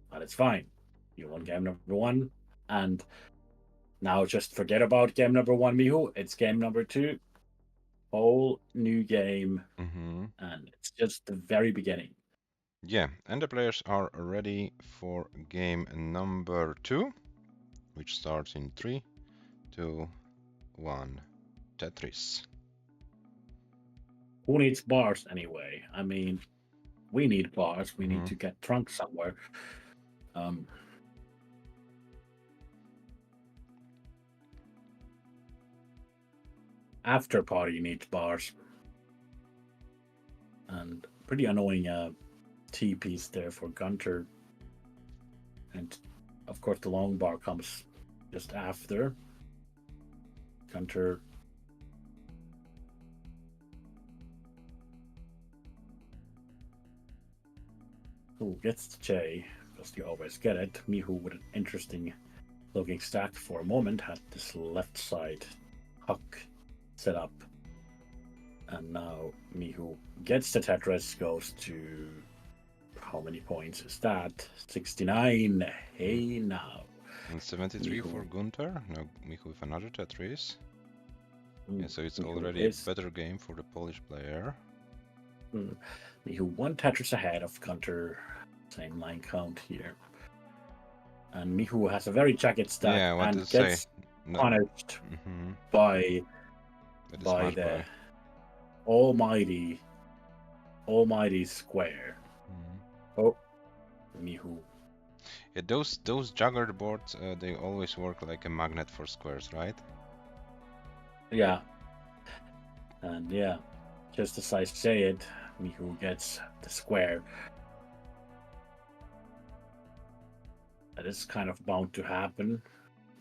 But it's fine. You won game number 1, and now just forget about game number 1, Michu. It's game number 2. Whole new game, and it's just the very beginning. Yeah, and the players are ready for game number 2, which starts in 3, 2, 1, Tetris. Who needs bars anyway? I mean, we need bars. We need to get drunk somewhere. After party needs bars. And pretty annoying T-piece there for Gunter. And of course the long bar comes just after. Gunter who gets the J, because you always get it. Michu with an interesting looking stack for a moment had this left side huck set up. And now Michu gets the Tetris, goes to how many points is that? 69. Hey now. And 73 Michu. for Gunther. Now Michu with another Tetris. Yeah, so it's Michu already a better game for the Polish player. Michu 1 Tetris ahead of Gunter. Same line count here. And Michu has a very jagged stack and gets punished by the almighty square. Oh, Michu. Yeah, those jugger boards, they always work like a magnet for squares, right? Yeah. And yeah, just as I say it, Michu gets the square. That is kind of bound to happen.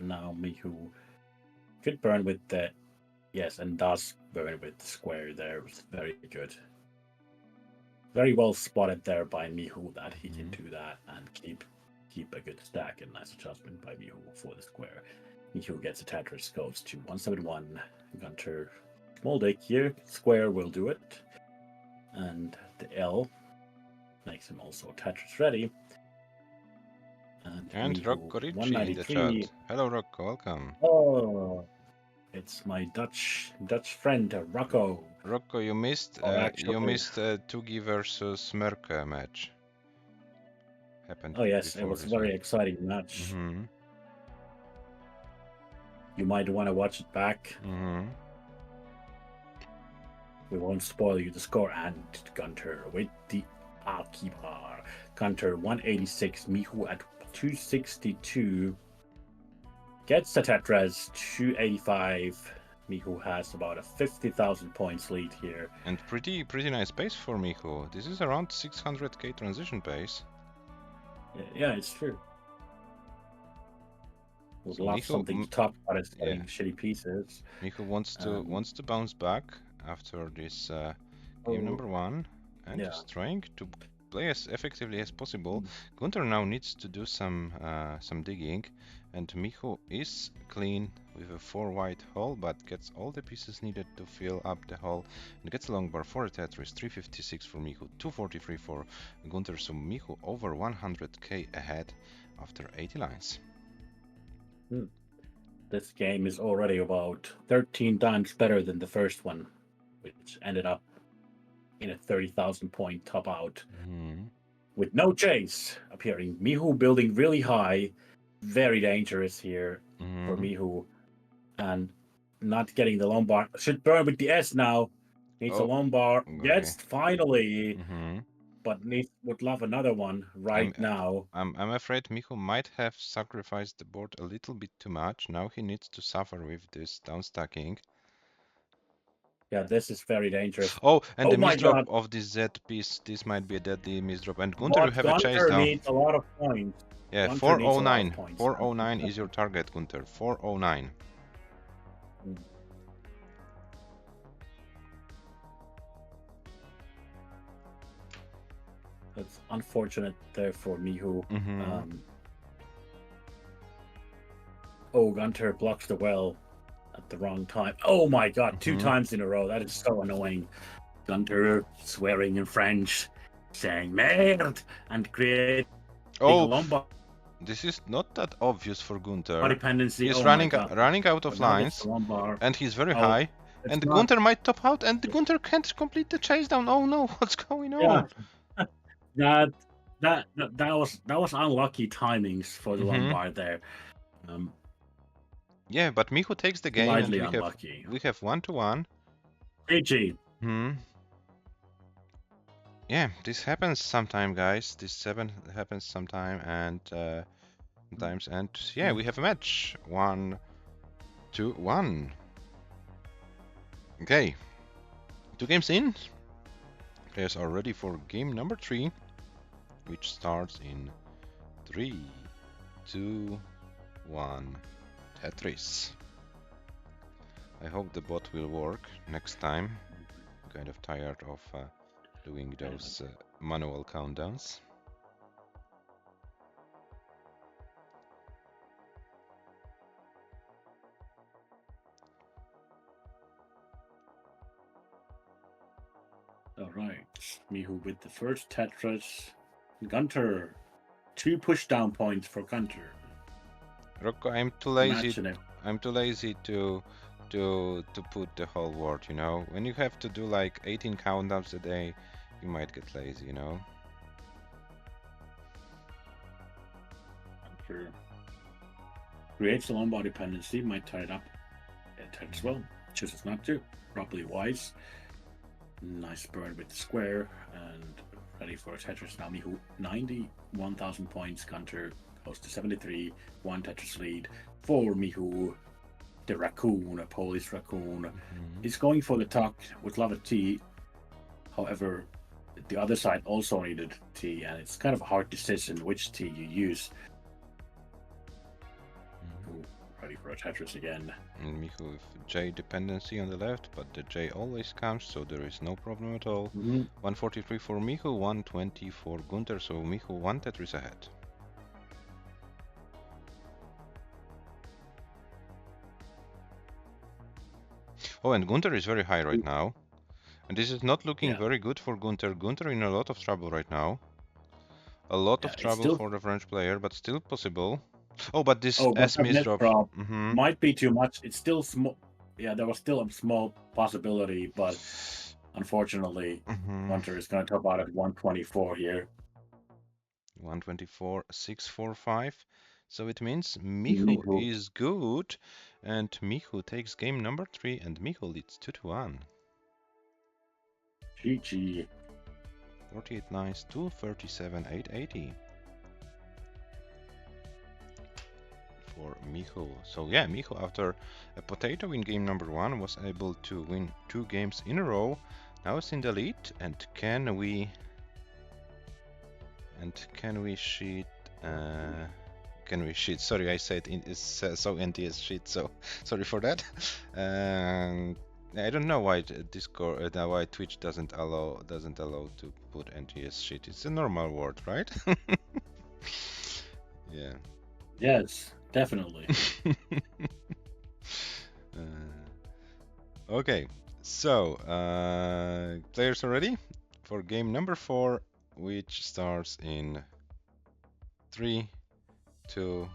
Now Michu could burn with the... Yes, and does burn with the square there. It's very good. very well spotted there by MICHU that he can do that and keep a good stack, and nice adjustment by MICHU for the square. MICHU gets a Tetris, goes to 171. Gunter, small dick here, square will do it. And the L makes him also Tetris ready. And MICHU, Rocco Ricci in the 193. chat. Hello Rocco, welcome. Oh, it's my Dutch friend Rocco. Rocco, you missed TUGI versus Mörkö match. Happened. Oh yes, it was a very exciting match. You might want to watch it back. We won't spoil you the score. And Gunter with the Alkibar. Gunter 186, MICHU at 262. Gets the Tetris 285. MICHU has about a 50,000 points lead here. And pretty nice pace for MICHU. This is around 600k transition pace. Yeah, it's true. We'd love something to talk about is getting shitty pieces. MICHU wants to bounce back after this game number 1 and is trying to play as effectively as possible. Gunter now needs to do some digging, and MICHU is clean with a 4 white hole, but gets all the pieces needed to fill up the hole and gets a long bar for a Tetris. 356 for MICHU, 243 for Gunter, so MICHU over 100k ahead after 80 lines. This game is already about 13 times better than the first one, which ended up in a 30,000 point top out with no chase appearing. MICHU building really high, very dangerous here for MICHU, and not getting the Lombard. Should burn with the S now. Needs a Lombard. Yes, finally. But would love another one now. I'm afraid MICHU might have sacrificed the board a little bit too much. Now he needs to suffer with this downstacking. Yeah, this is very dangerous. Oh, and the misdrop of this Z piece. This might be a deadly misdrop. And Gunter, you have a chase down. Needs a lot of points. Yeah, 409. 409 is your target, Gunter. 409. That's unfortunate there for MICHU. Gunter blocks the well at the wrong time. Oh my god, 2 times in a row. That is so annoying. Gunter swearing in French, saying merde, and creating a Lombard. This is not that obvious for Gunter. Dependency. He's running out of lines, and he's very high. And Gunter might top out, and Gunter can't complete the chase down. Oh no, what's going on? That was unlucky timings for the Lombard there. Yeah, but MICHU takes the game, and we have 1-1. GG. Yeah, this happens sometime, guys. This 7 happens sometime, and sometimes, and yeah, we have a match. 1-1. Okay, 2 games in. Players are ready for game number 3, which starts in 3, 2, 1. Tetris. I hope the bot will work next time. I'm kind of tired of doing those manual countdowns. All right, MICHU with the first Tetris. Gunter, 2 pushdown points for Gunter. Rocco, I'm too lazy to put the whole word, you know. When you have to do like 18 countdowns a day, you might get lazy, you know. Gunter creates a Lombard dependency, might tie it up. Tetris well, chooses not to. Probably wise. Nice burn with the square, and ready for a Tetris now. MICHU 91,000 points. Gunter goes to 73. 1 Tetris lead for MICHU. The raccoon, a Polish raccoon, is going for the tuck with love of T. However, the other side also needed T, and it's kind of a hard decision which T you use. Ready for a Tetris again. And Michu with J dependency on the left, but the J always comes, so there is no problem at all. 143 for Michu, 120 for Gunter, so Michu 1 Tetris ahead. Oh, and Gunter is very high right now. And this is not looking very good for Gunter. Gunter in a lot of trouble right now. A lot of trouble for the French player, but still possible. Oh, but this S misdrop might be too much. It's still small. Yeah, there was still a small possibility, but unfortunately, Gunter is going to top out at 124 here. 124, 645. So it means Michu is good, and Michu takes game number 3, and Michu leads 2-1. GG. 48 nice, 237, 880. For Michu. So yeah, Michu after a potato in game number 1 was able to win 2 games in a row. Now it's in the lead, and can we cheat? Can we cheat? Sorry, I said it's so NTS cheat. So sorry for that. I don't know why Discord, why Twitch doesn't allow to put NTS cheat. It's a normal word, right? Yeah. Yes, definitely. Okay, so players are ready for game number 4, which starts in 3, 2,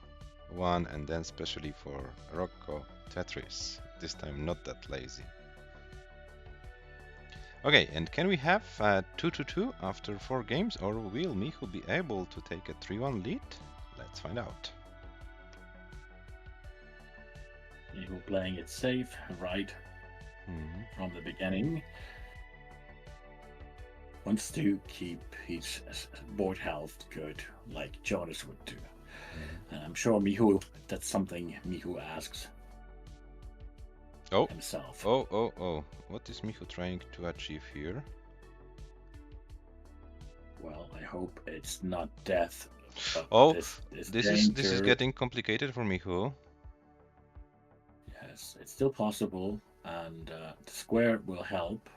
1, and then specially for Rocco Tetris. This time not that lazy. Okay, and can we have 2-2 after 4 games, or will Michu be able to take a 3-1 lead? Let's find out. Michu playing it safe, right from the beginning. Wants to keep his board health good, like Jonas would do. And I'm sure Michu, that's something Michu asks himself. Oh. What is Michu trying to achieve here? Well, I hope it's not death. This is getting complicated for Michu. Yes, it's still possible, and the square will help.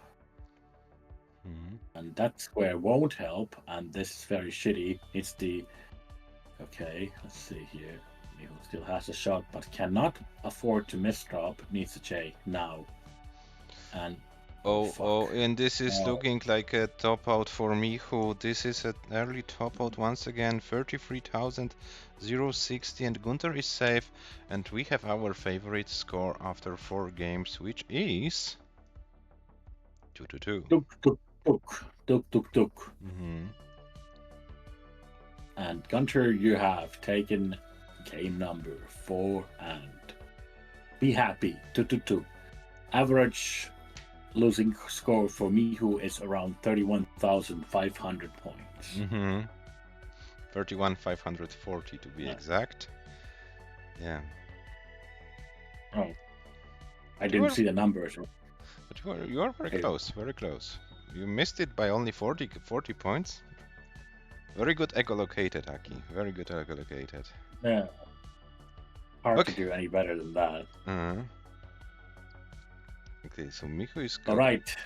And that square won't help, and this is very shitty. It's the... Okay, let's see here. Michu still has a shot, but cannot afford to misdrop. Needs a J now. And and this is looking like a top out for Michu. This is an early top out once again. 33,060, and Gunter is safe. And we have our favorite score after 4 games, which is 2-2. Tuk. And Gunter, you have taken game number 4, and be happy. 2-2. Average losing score for Michu is around 31,500 points. 31,540 to be exact. Yeah. Oh, I didn't see the numbers. But you are very close, very close. You missed it by only 40 points. Very good echolocated, Aki. Very good echolocated. Yeah. Hard to do any better than that. Okay, so Michu is good. All right.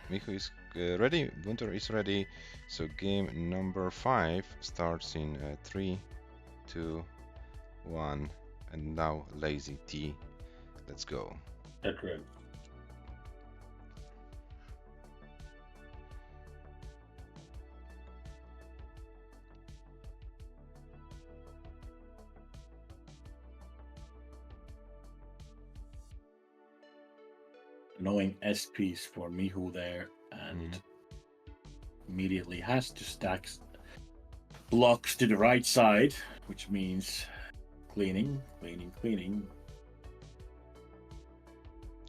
Michu is ready. Gunter is ready. So game number 5 starts in 3, 2, 1, and now lazy T. Let's go. That's right. Knowing SPs for Michu there, and immediately has to stack blocks to the right side, which means cleaning.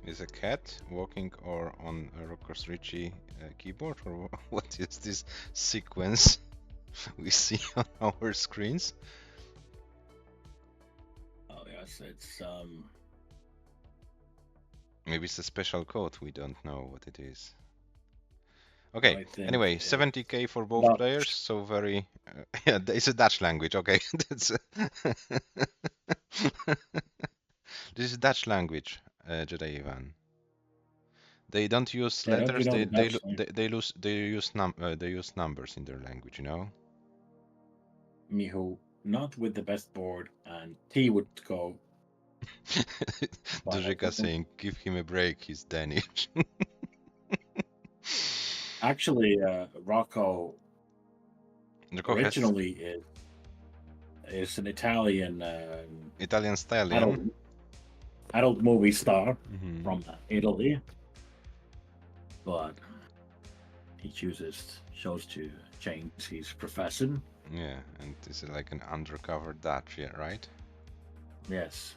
Is a cat walking or on a Rocco's Richie keyboard, or what is this sequence we see on our screens? Oh yes, it's maybe it's a special code, we don't know what it is. Okay, anyway, 70k for both players, so very... yeah, it's a Dutch language, okay. That's This is Dutch language, Jedi Ivan. They don't use Yeah, don't you letters. know They the they Dutch? lo- they use numbers in their language. You know. Mihu, not with the best board, and T would go. Dujika saying, "Give him a break. He's Danish." Actually, Rocco Rocco has originally is an Italian Italian stallion. adult movie star Mhm. from Italy, but he chose to change his profession. Yeah, and this is like an undercover Dutch, yeah, right? Yes.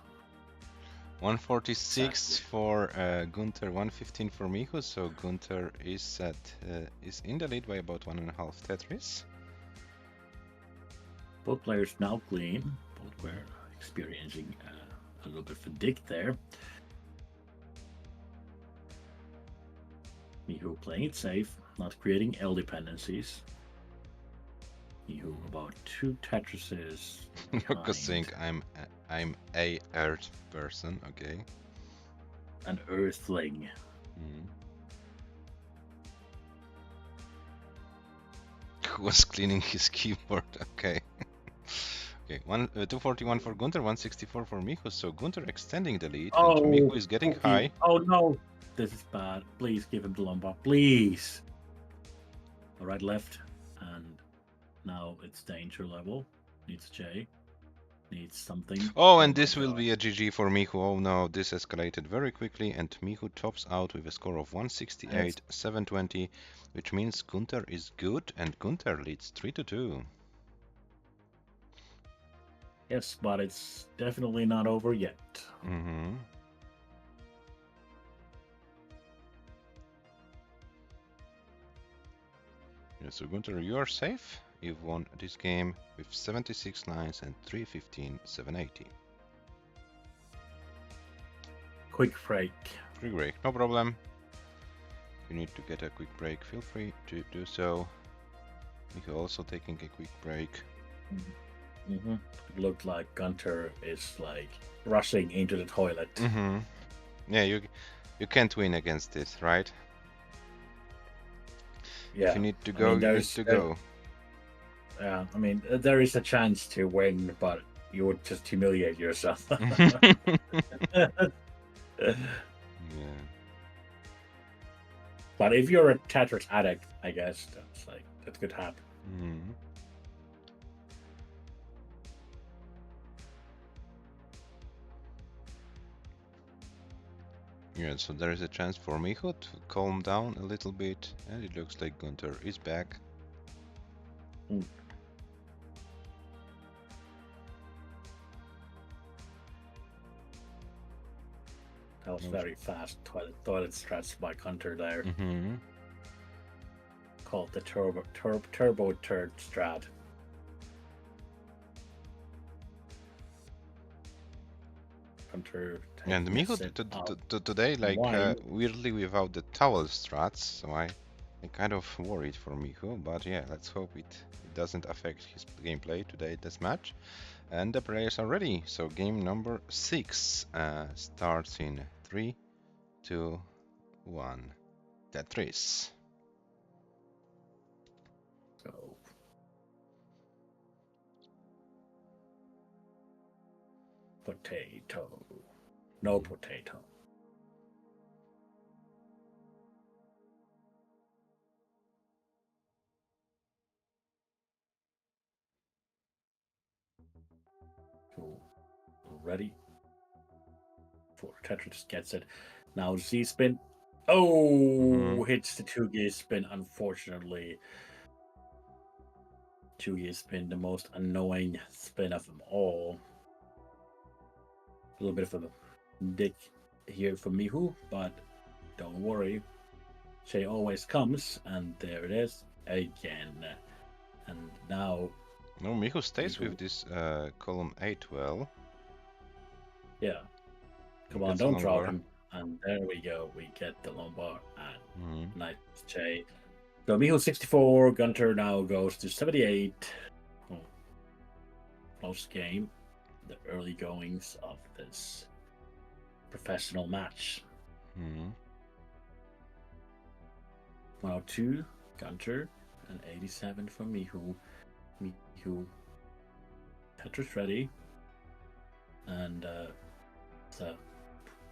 146 Exactly. for Gunther, 115 for Michu. So Gunther is in the lead by about 1.5 Tetris. Both players now clean. Both were experiencing a little bit of a dig there. Mihu playing it safe, not creating L dependencies. Mihu about 2 Tetrises. Rocco saying, I'm a Earth person, okay. An Earthling. Who was cleaning his keyboard? Okay. Okay, 241 for Gunther, 164 for Michu. So Gunther extending the lead, and Michu is getting high. Oh no, this is bad. Please give him the Lombard, please. All right, left, and now it's danger level. Needs J. Needs something. Oh, and this will be a GG for Michu. Oh no, this escalated very quickly, and Michu tops out with a score of 168, 720, which means Gunther is good, and Gunther leads 3-2. Yes, but it's definitely not over yet. Mm-hmm. Yeah, so Gunther, you are safe. You've won this game with 76 lines and 315, 780. Quick break. Quick break, no problem. If you need to get a quick break, feel free to do so. Michu also taking a quick break. Mm-hmm. It looked like Gunther is like rushing into the toilet. Mm-hmm. Yeah, you can't win against this, right? Yeah. If you need to go, you need to go. Yeah, I mean, there is a chance to win, but you would just humiliate yourself. Yeah. But if you're a Tetris addict, I guess that could happen. Mm-hmm. Yeah, so there is a chance for Michu to calm down a little bit, and it looks like Gunther is back. That was very fast toilet strats by Gunther there. Mm-hmm. Called the turbo turd strat. Gunther. And Michu today, like weirdly without the towel strats, so I kind of worried for Michu, but yeah, let's hope it doesn't affect his gameplay today this match. And the players are ready, so game number 6 starts in 3, 2, 1. Tetris. So. Potato. No potato. So, ready for Tetris gets it. Now Z spin. Oh, hits the TUGI spin. Unfortunately, TUGI spin, the most annoying spin of them all. A little bit of a dick here for Mihu, but don't worry. She always comes, and there it is again. And now. No, Michu stays with this column 8 well. Yeah. Come on, don't drop him. And there we go. We get the Lombard and nice J. So Michu 64, Gunther now goes to 78. Close game. The early goings of this professional match. Hmm. 102 Gunter and 87 for MICHU. MICHU Tetris ready, and it's a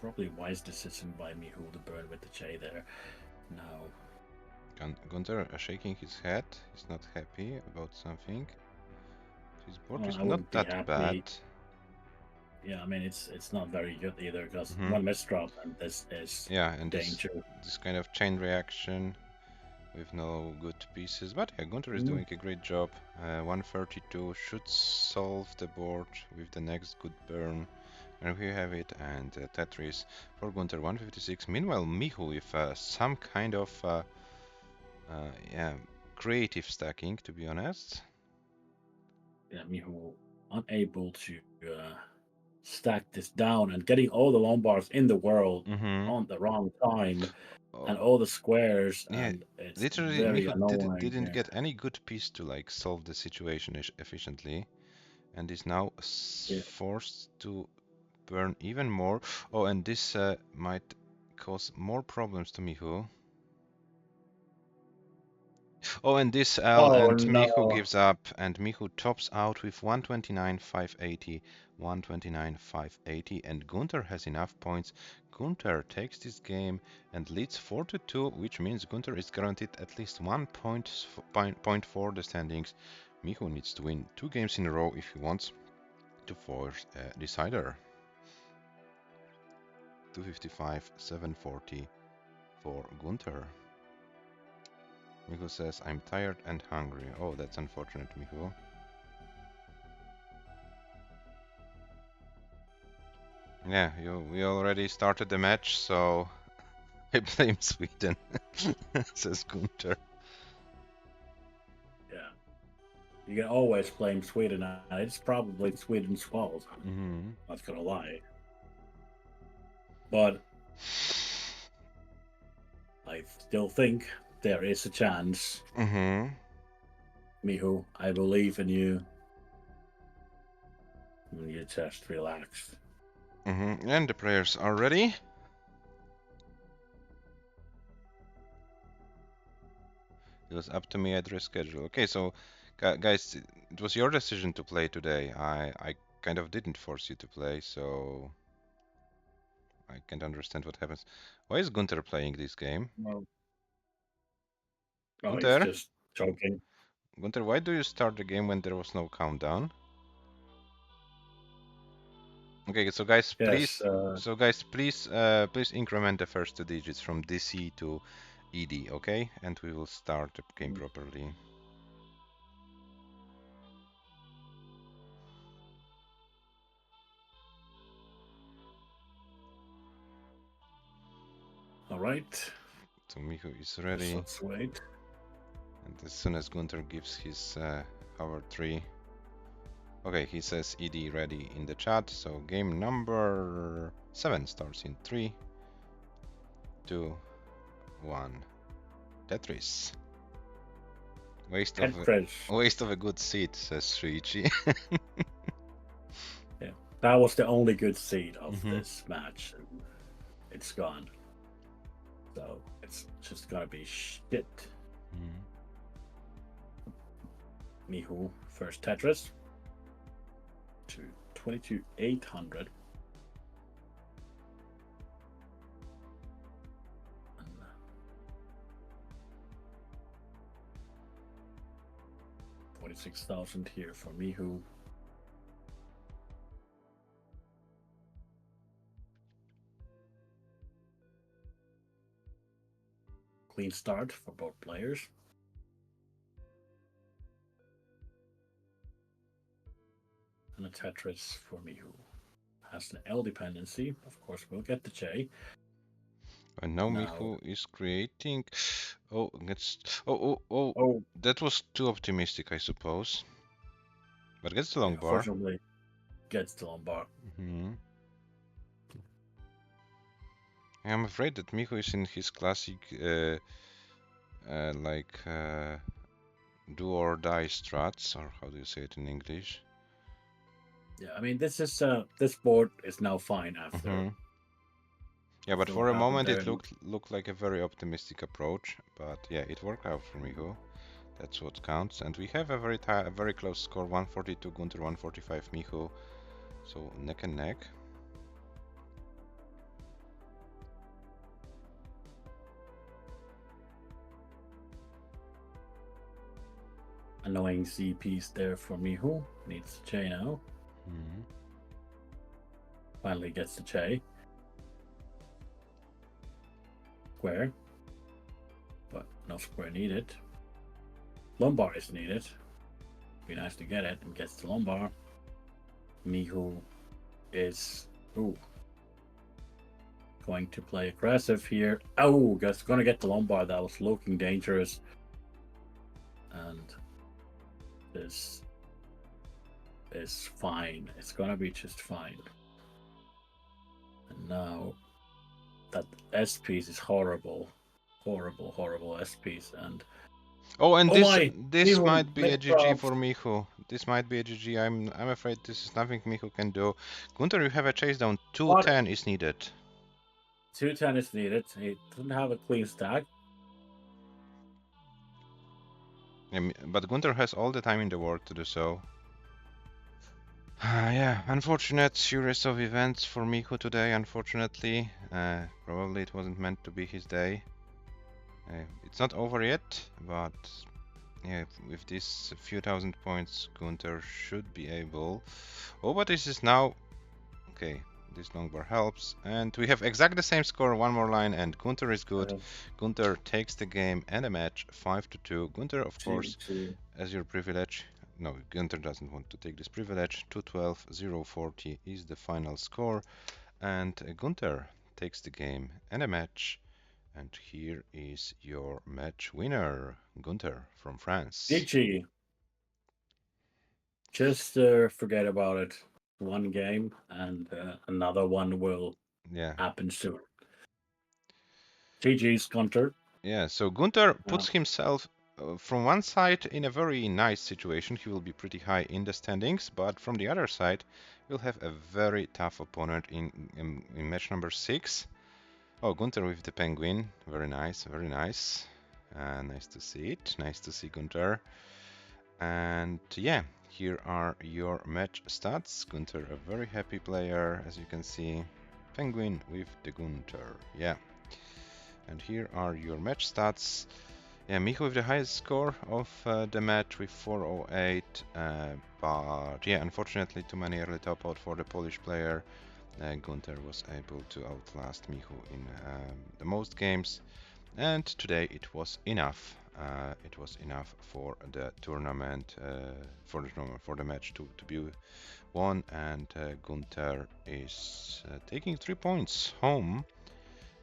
probably wise decision by MICHU to burn with the J there. Now Gunther shaking his head. He's not happy about something. His board well, is I not wouldn't be that happy. bad. Yeah, I mean it's not very good either because Mhm. one misdrop and this is And danger. this kind of chain reaction with no good pieces. But yeah, Gunther is doing a great job. 132 should solve the board with the next good burn. And here we have it, and Tetris for Gunther 156. Meanwhile, MICHU with some kind of creative stacking, to be honest. Yeah, MICHU unable to stack this down and getting all the Lombards in the world on the wrong time and all the squares, Yeah, and it's literally, very MICHU annoying. didn't get any good piece to like solve the situation efficiently, and is now forced to burn even more. Oh, and this might cause more problems to MICHU. Oh, and this L, and MICHU gives up, and MICHU tops out with 129,580, 129,580, and Gunther has enough points. Gunther takes this game and leads 4-2, which means Gunther is guaranteed at least 1 point for the standings. MICHU needs to win 2 games in a row if he wants to force a decider. 255, 740 for Gunther. MICHU says, I'm tired and hungry. Oh, that's unfortunate, MICHU. Yeah, we already started the match, so I blame Sweden, says Gunther. Yeah. You can always blame Sweden, and it's probably Sweden's fault. Not gonna lie. But I still think there is a chance. MICHU, I believe in you. You just relax. And the players are ready. It was up to me at reschedule. Okay, so guys, it was your decision to play today. I kind of didn't force you to play, so I can't understand what happens. Why is Gunther playing this game? Well, Gunther? he's just joking. Gunther, why do you start the game when there was no countdown? Okay, so guys, please, please increment the first 2 digits from DC to ED, okay? And we will start the game properly. All right. So MICHU is ready. Let's wait. And as soon as Gunther gives his hover 3. Okay, he says ED ready in the chat. So game number 7 starts in 3, 2, 1. Tetris. Waste of a good seat, says Shuichi. Yeah, that was the only good seed of this match. It's gone. So it's just gonna be shit. MICHU first Tetris to 22,800. $46,000 here for MICHU. Clean start for both players. And a Tetris for MICHU. Has an L dependency. Of course, we'll get the J. And now MICHU is creating. Oh, that was too optimistic, I suppose. But gets the long bar. Unfortunately, gets the long bar. I'm afraid that MICHU is in his classic, do or die strats, or how do you say it in English? Yeah, I mean, this board is now fine after Yeah, but So for what a happened moment there? it looked like a very optimistic approach. But yeah, it worked out for MICHU. That's what counts. And we have a very close score: 142 Gunter, 145 MICHU. So neck and neck. Annoying C piece there for MICHU. Needs J now. Mm-hmm. Finally gets the J. Square. But no square needed. Lumbar is needed. Be nice to get it, and gets the lumbar. MICHU is going to play aggressive here. Oh, gonna get the lumbar. That was looking dangerous. And this is fine. It's gonna be just fine. And now that S piece is horrible. Horrible S piece. And Oh, and oh my, this MICHU might be a lip GG drops. for MICHU. This might be a GG. I'm afraid this is nothing MICHU can do. Gunter, you have a chase down. 210 is needed. 210 is needed. He doesn't have a clean stack. Yeah, but Gunter has all the time in the world to do so. Yeah, unfortunate series of events for MICHU today, unfortunately. Probably it wasn't meant to be his day. It's not over yet, but yeah, with this few thousand points, Gunter should be able. Oh, but this is now... Okay, this longbar helps. And we have exactly the same score, one more line, and Gunter is good. Gunter takes the game and a match, 5-2. Gunter, of course, as your privilege. No, Gunter doesn't want to take this privilege. 212, 040 is the final score. And Gunter takes the game and a match. And here is your match winner, Gunter from France. GG. Just forget about it. One game and another one will happen soon. GG's Gunter. Yeah, so Gunter puts himself from one side in a very nice situation. He will be pretty high in the standings, but from the other side, we'll have a very tough opponent in match number 6. Oh, Gunter with the penguin. Very nice, very nice. Nice to see it. Nice to see Gunter. And yeah, here are your match stats. Gunter, a very happy player, as you can see. Penguin with the Gunter. Yeah. And here are your match stats. Yeah, MICHU with the highest score of the match with 408. But yeah, unfortunately, too many early top out for the Polish player. Gunter was able to outlast MICHU in the most games. And today it was enough. It was enough for the tournament, for the match to be won. And Gunter is taking 3 points home.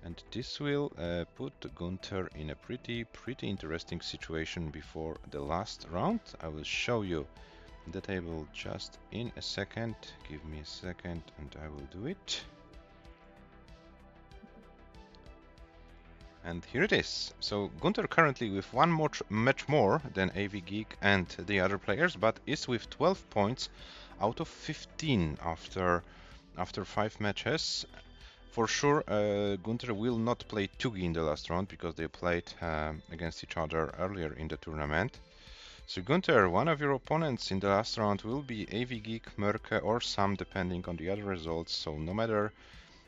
And this will put Gunter in a pretty interesting situation before the last round. I will show you the table just in a second. Give me a second and I will do it. And here it is. So Gunter currently with one more match more than AV Geek and the other players, but is with 12 points out of 15 after 5 matches. For sure, Gunter will not play TUGI in the last round because they played against each other earlier in the tournament. So Gunter, one of your opponents in the last round will be AV Geek, Mörke or Sam, depending on the other results. So no matter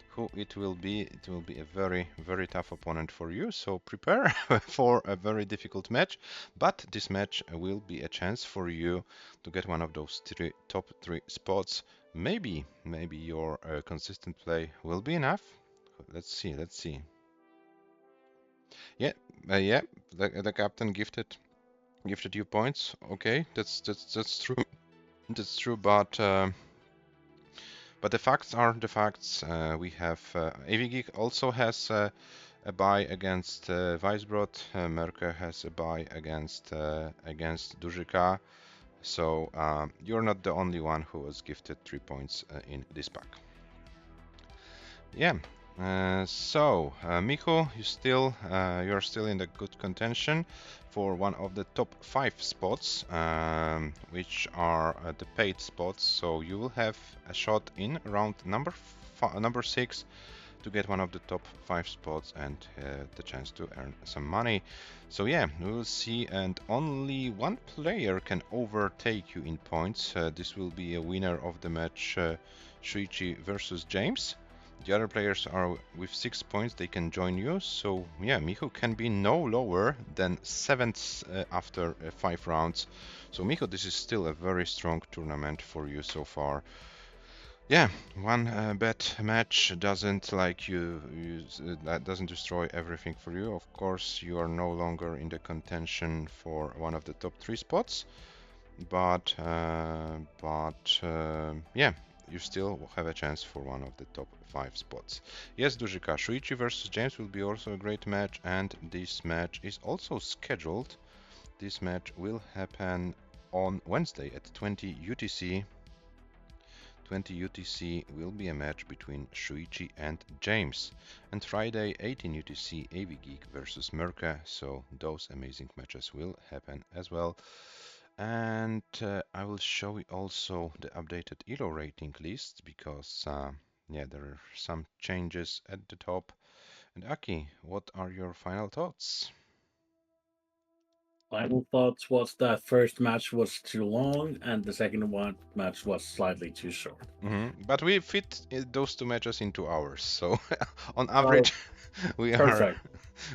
who it will be a very tough opponent for you. So prepare for a very difficult match. But this match will be a chance for you to get one of those top 3 spots. Maybe your consistent play will be enough. Let's see. Yeah, the captain gifted you points. Okay, that's true. That's true, but the facts are the facts. We have AV Geek also has a bye against Weisbrod. Mörke has a bye against Dużyka. So you're not the only one who was gifted 3 points in this pack. Yeah. So MICHU, you're still in the good contention for one of the top 5 spots, which are the paid spots. So you will have a shot in round number 6 to get one of the top 5 spots and the chance to earn some money. So yeah, we will see, and only one player can overtake you in points. This will be a winner of the match, Shuichi versus James. The other players are with 6 points, they can join you. So yeah, Michu can be no lower than 7th after 5 rounds. So Michu, this is still a very strong tournament for you so far. Yeah, one bad match doesn't doesn't destroy everything for you. Of course, you are no longer in the contention for one of the top 3 spots, but yeah, you still have a chance for one of the top 5 spots. Yes, Dujika, Shuichi versus James will be also a great match, and this match is also scheduled. This match will happen on Wednesday at 20 UTC. 20 UTC will be a match between Shuichi and James, and Friday 18 UTC AV Geek versus Mörkö, so those amazing matches will happen as well. And I will show you also the updated ELO rating list, because yeah, there are some changes at the top. And Aki, what are your final thoughts? Final thoughts was that first match was too long and the second match was slightly too short. But we fit those 2 matches in 2 hours, so on average we Perfect.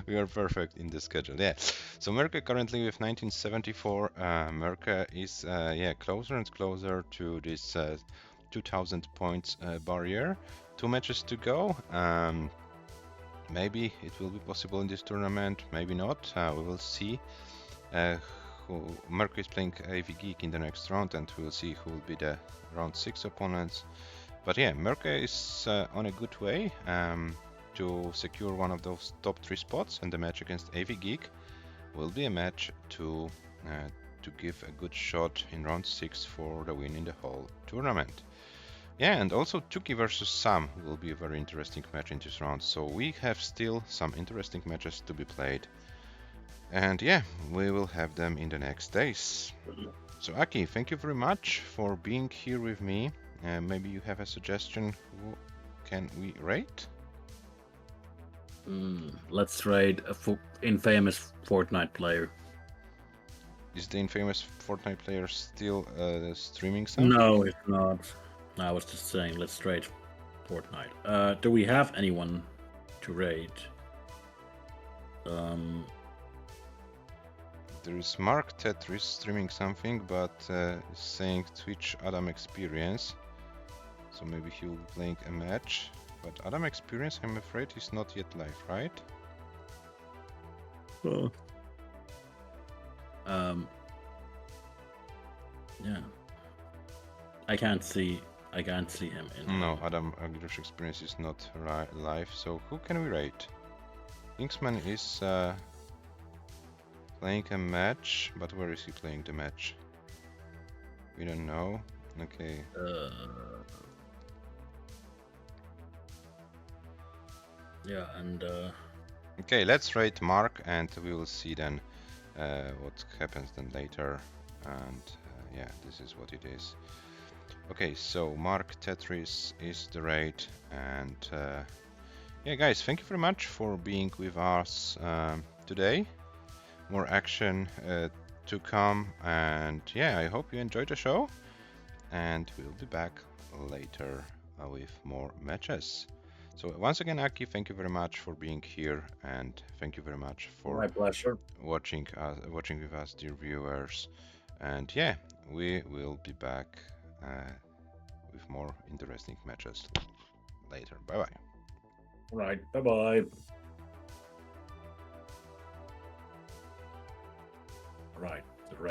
are perfect in the schedule. Yeah. So Mörkö currently with 1974. Mörkö is yeah, closer and closer to this 2000 points barrier. 2 matches to go. Maybe it will be possible in this tournament, maybe not. We will see. Mörkö is playing AV Geek in the next round, and we'll see who will be the round 6 opponents. But yeah, Mörkö is on a good way to secure one of those top 3 spots, and the match against AV Geek will be a match to give a good shot in round 6 for the win in the whole tournament. Yeah, and also TUGI versus Sam will be a very interesting match in this round, so we have still some interesting matches to be played. And yeah, we will have them in the next days. So Aki, thank you very much for being here with me. Maybe you have a suggestion, who can we rate? Let's rate a infamous Fortnite player. Is the infamous Fortnite player still streaming something? No, it's not. I was just saying, let's rate Fortnite. Do we have anyone to rate? There is Mark Tetris streaming something, but saying Twitch Adam Experience. So maybe he will be playing a match. But Adam Experience, I'm afraid, is not yet live, right? Yeah. I can't see him in. No, Adam Experience is not live. So who can we rate? Inksman is playing a match, but where is he playing the match? We don't know. Okay. Yeah, and okay, let's rate Mark, and we will see then what happens then later. And yeah, this is what it is. Okay, so Mark Tetris is the rate, and yeah, guys, thank you very much for being with us today. More action to come, and yeah, I hope you enjoyed the show, and we'll be back later with more matches. So once again, Aki, thank you very much for being here, and thank you very much for my pleasure. watching with us, dear viewers. And yeah, we will be back with more interesting matches later. Bye bye. Right. Bye bye. Right.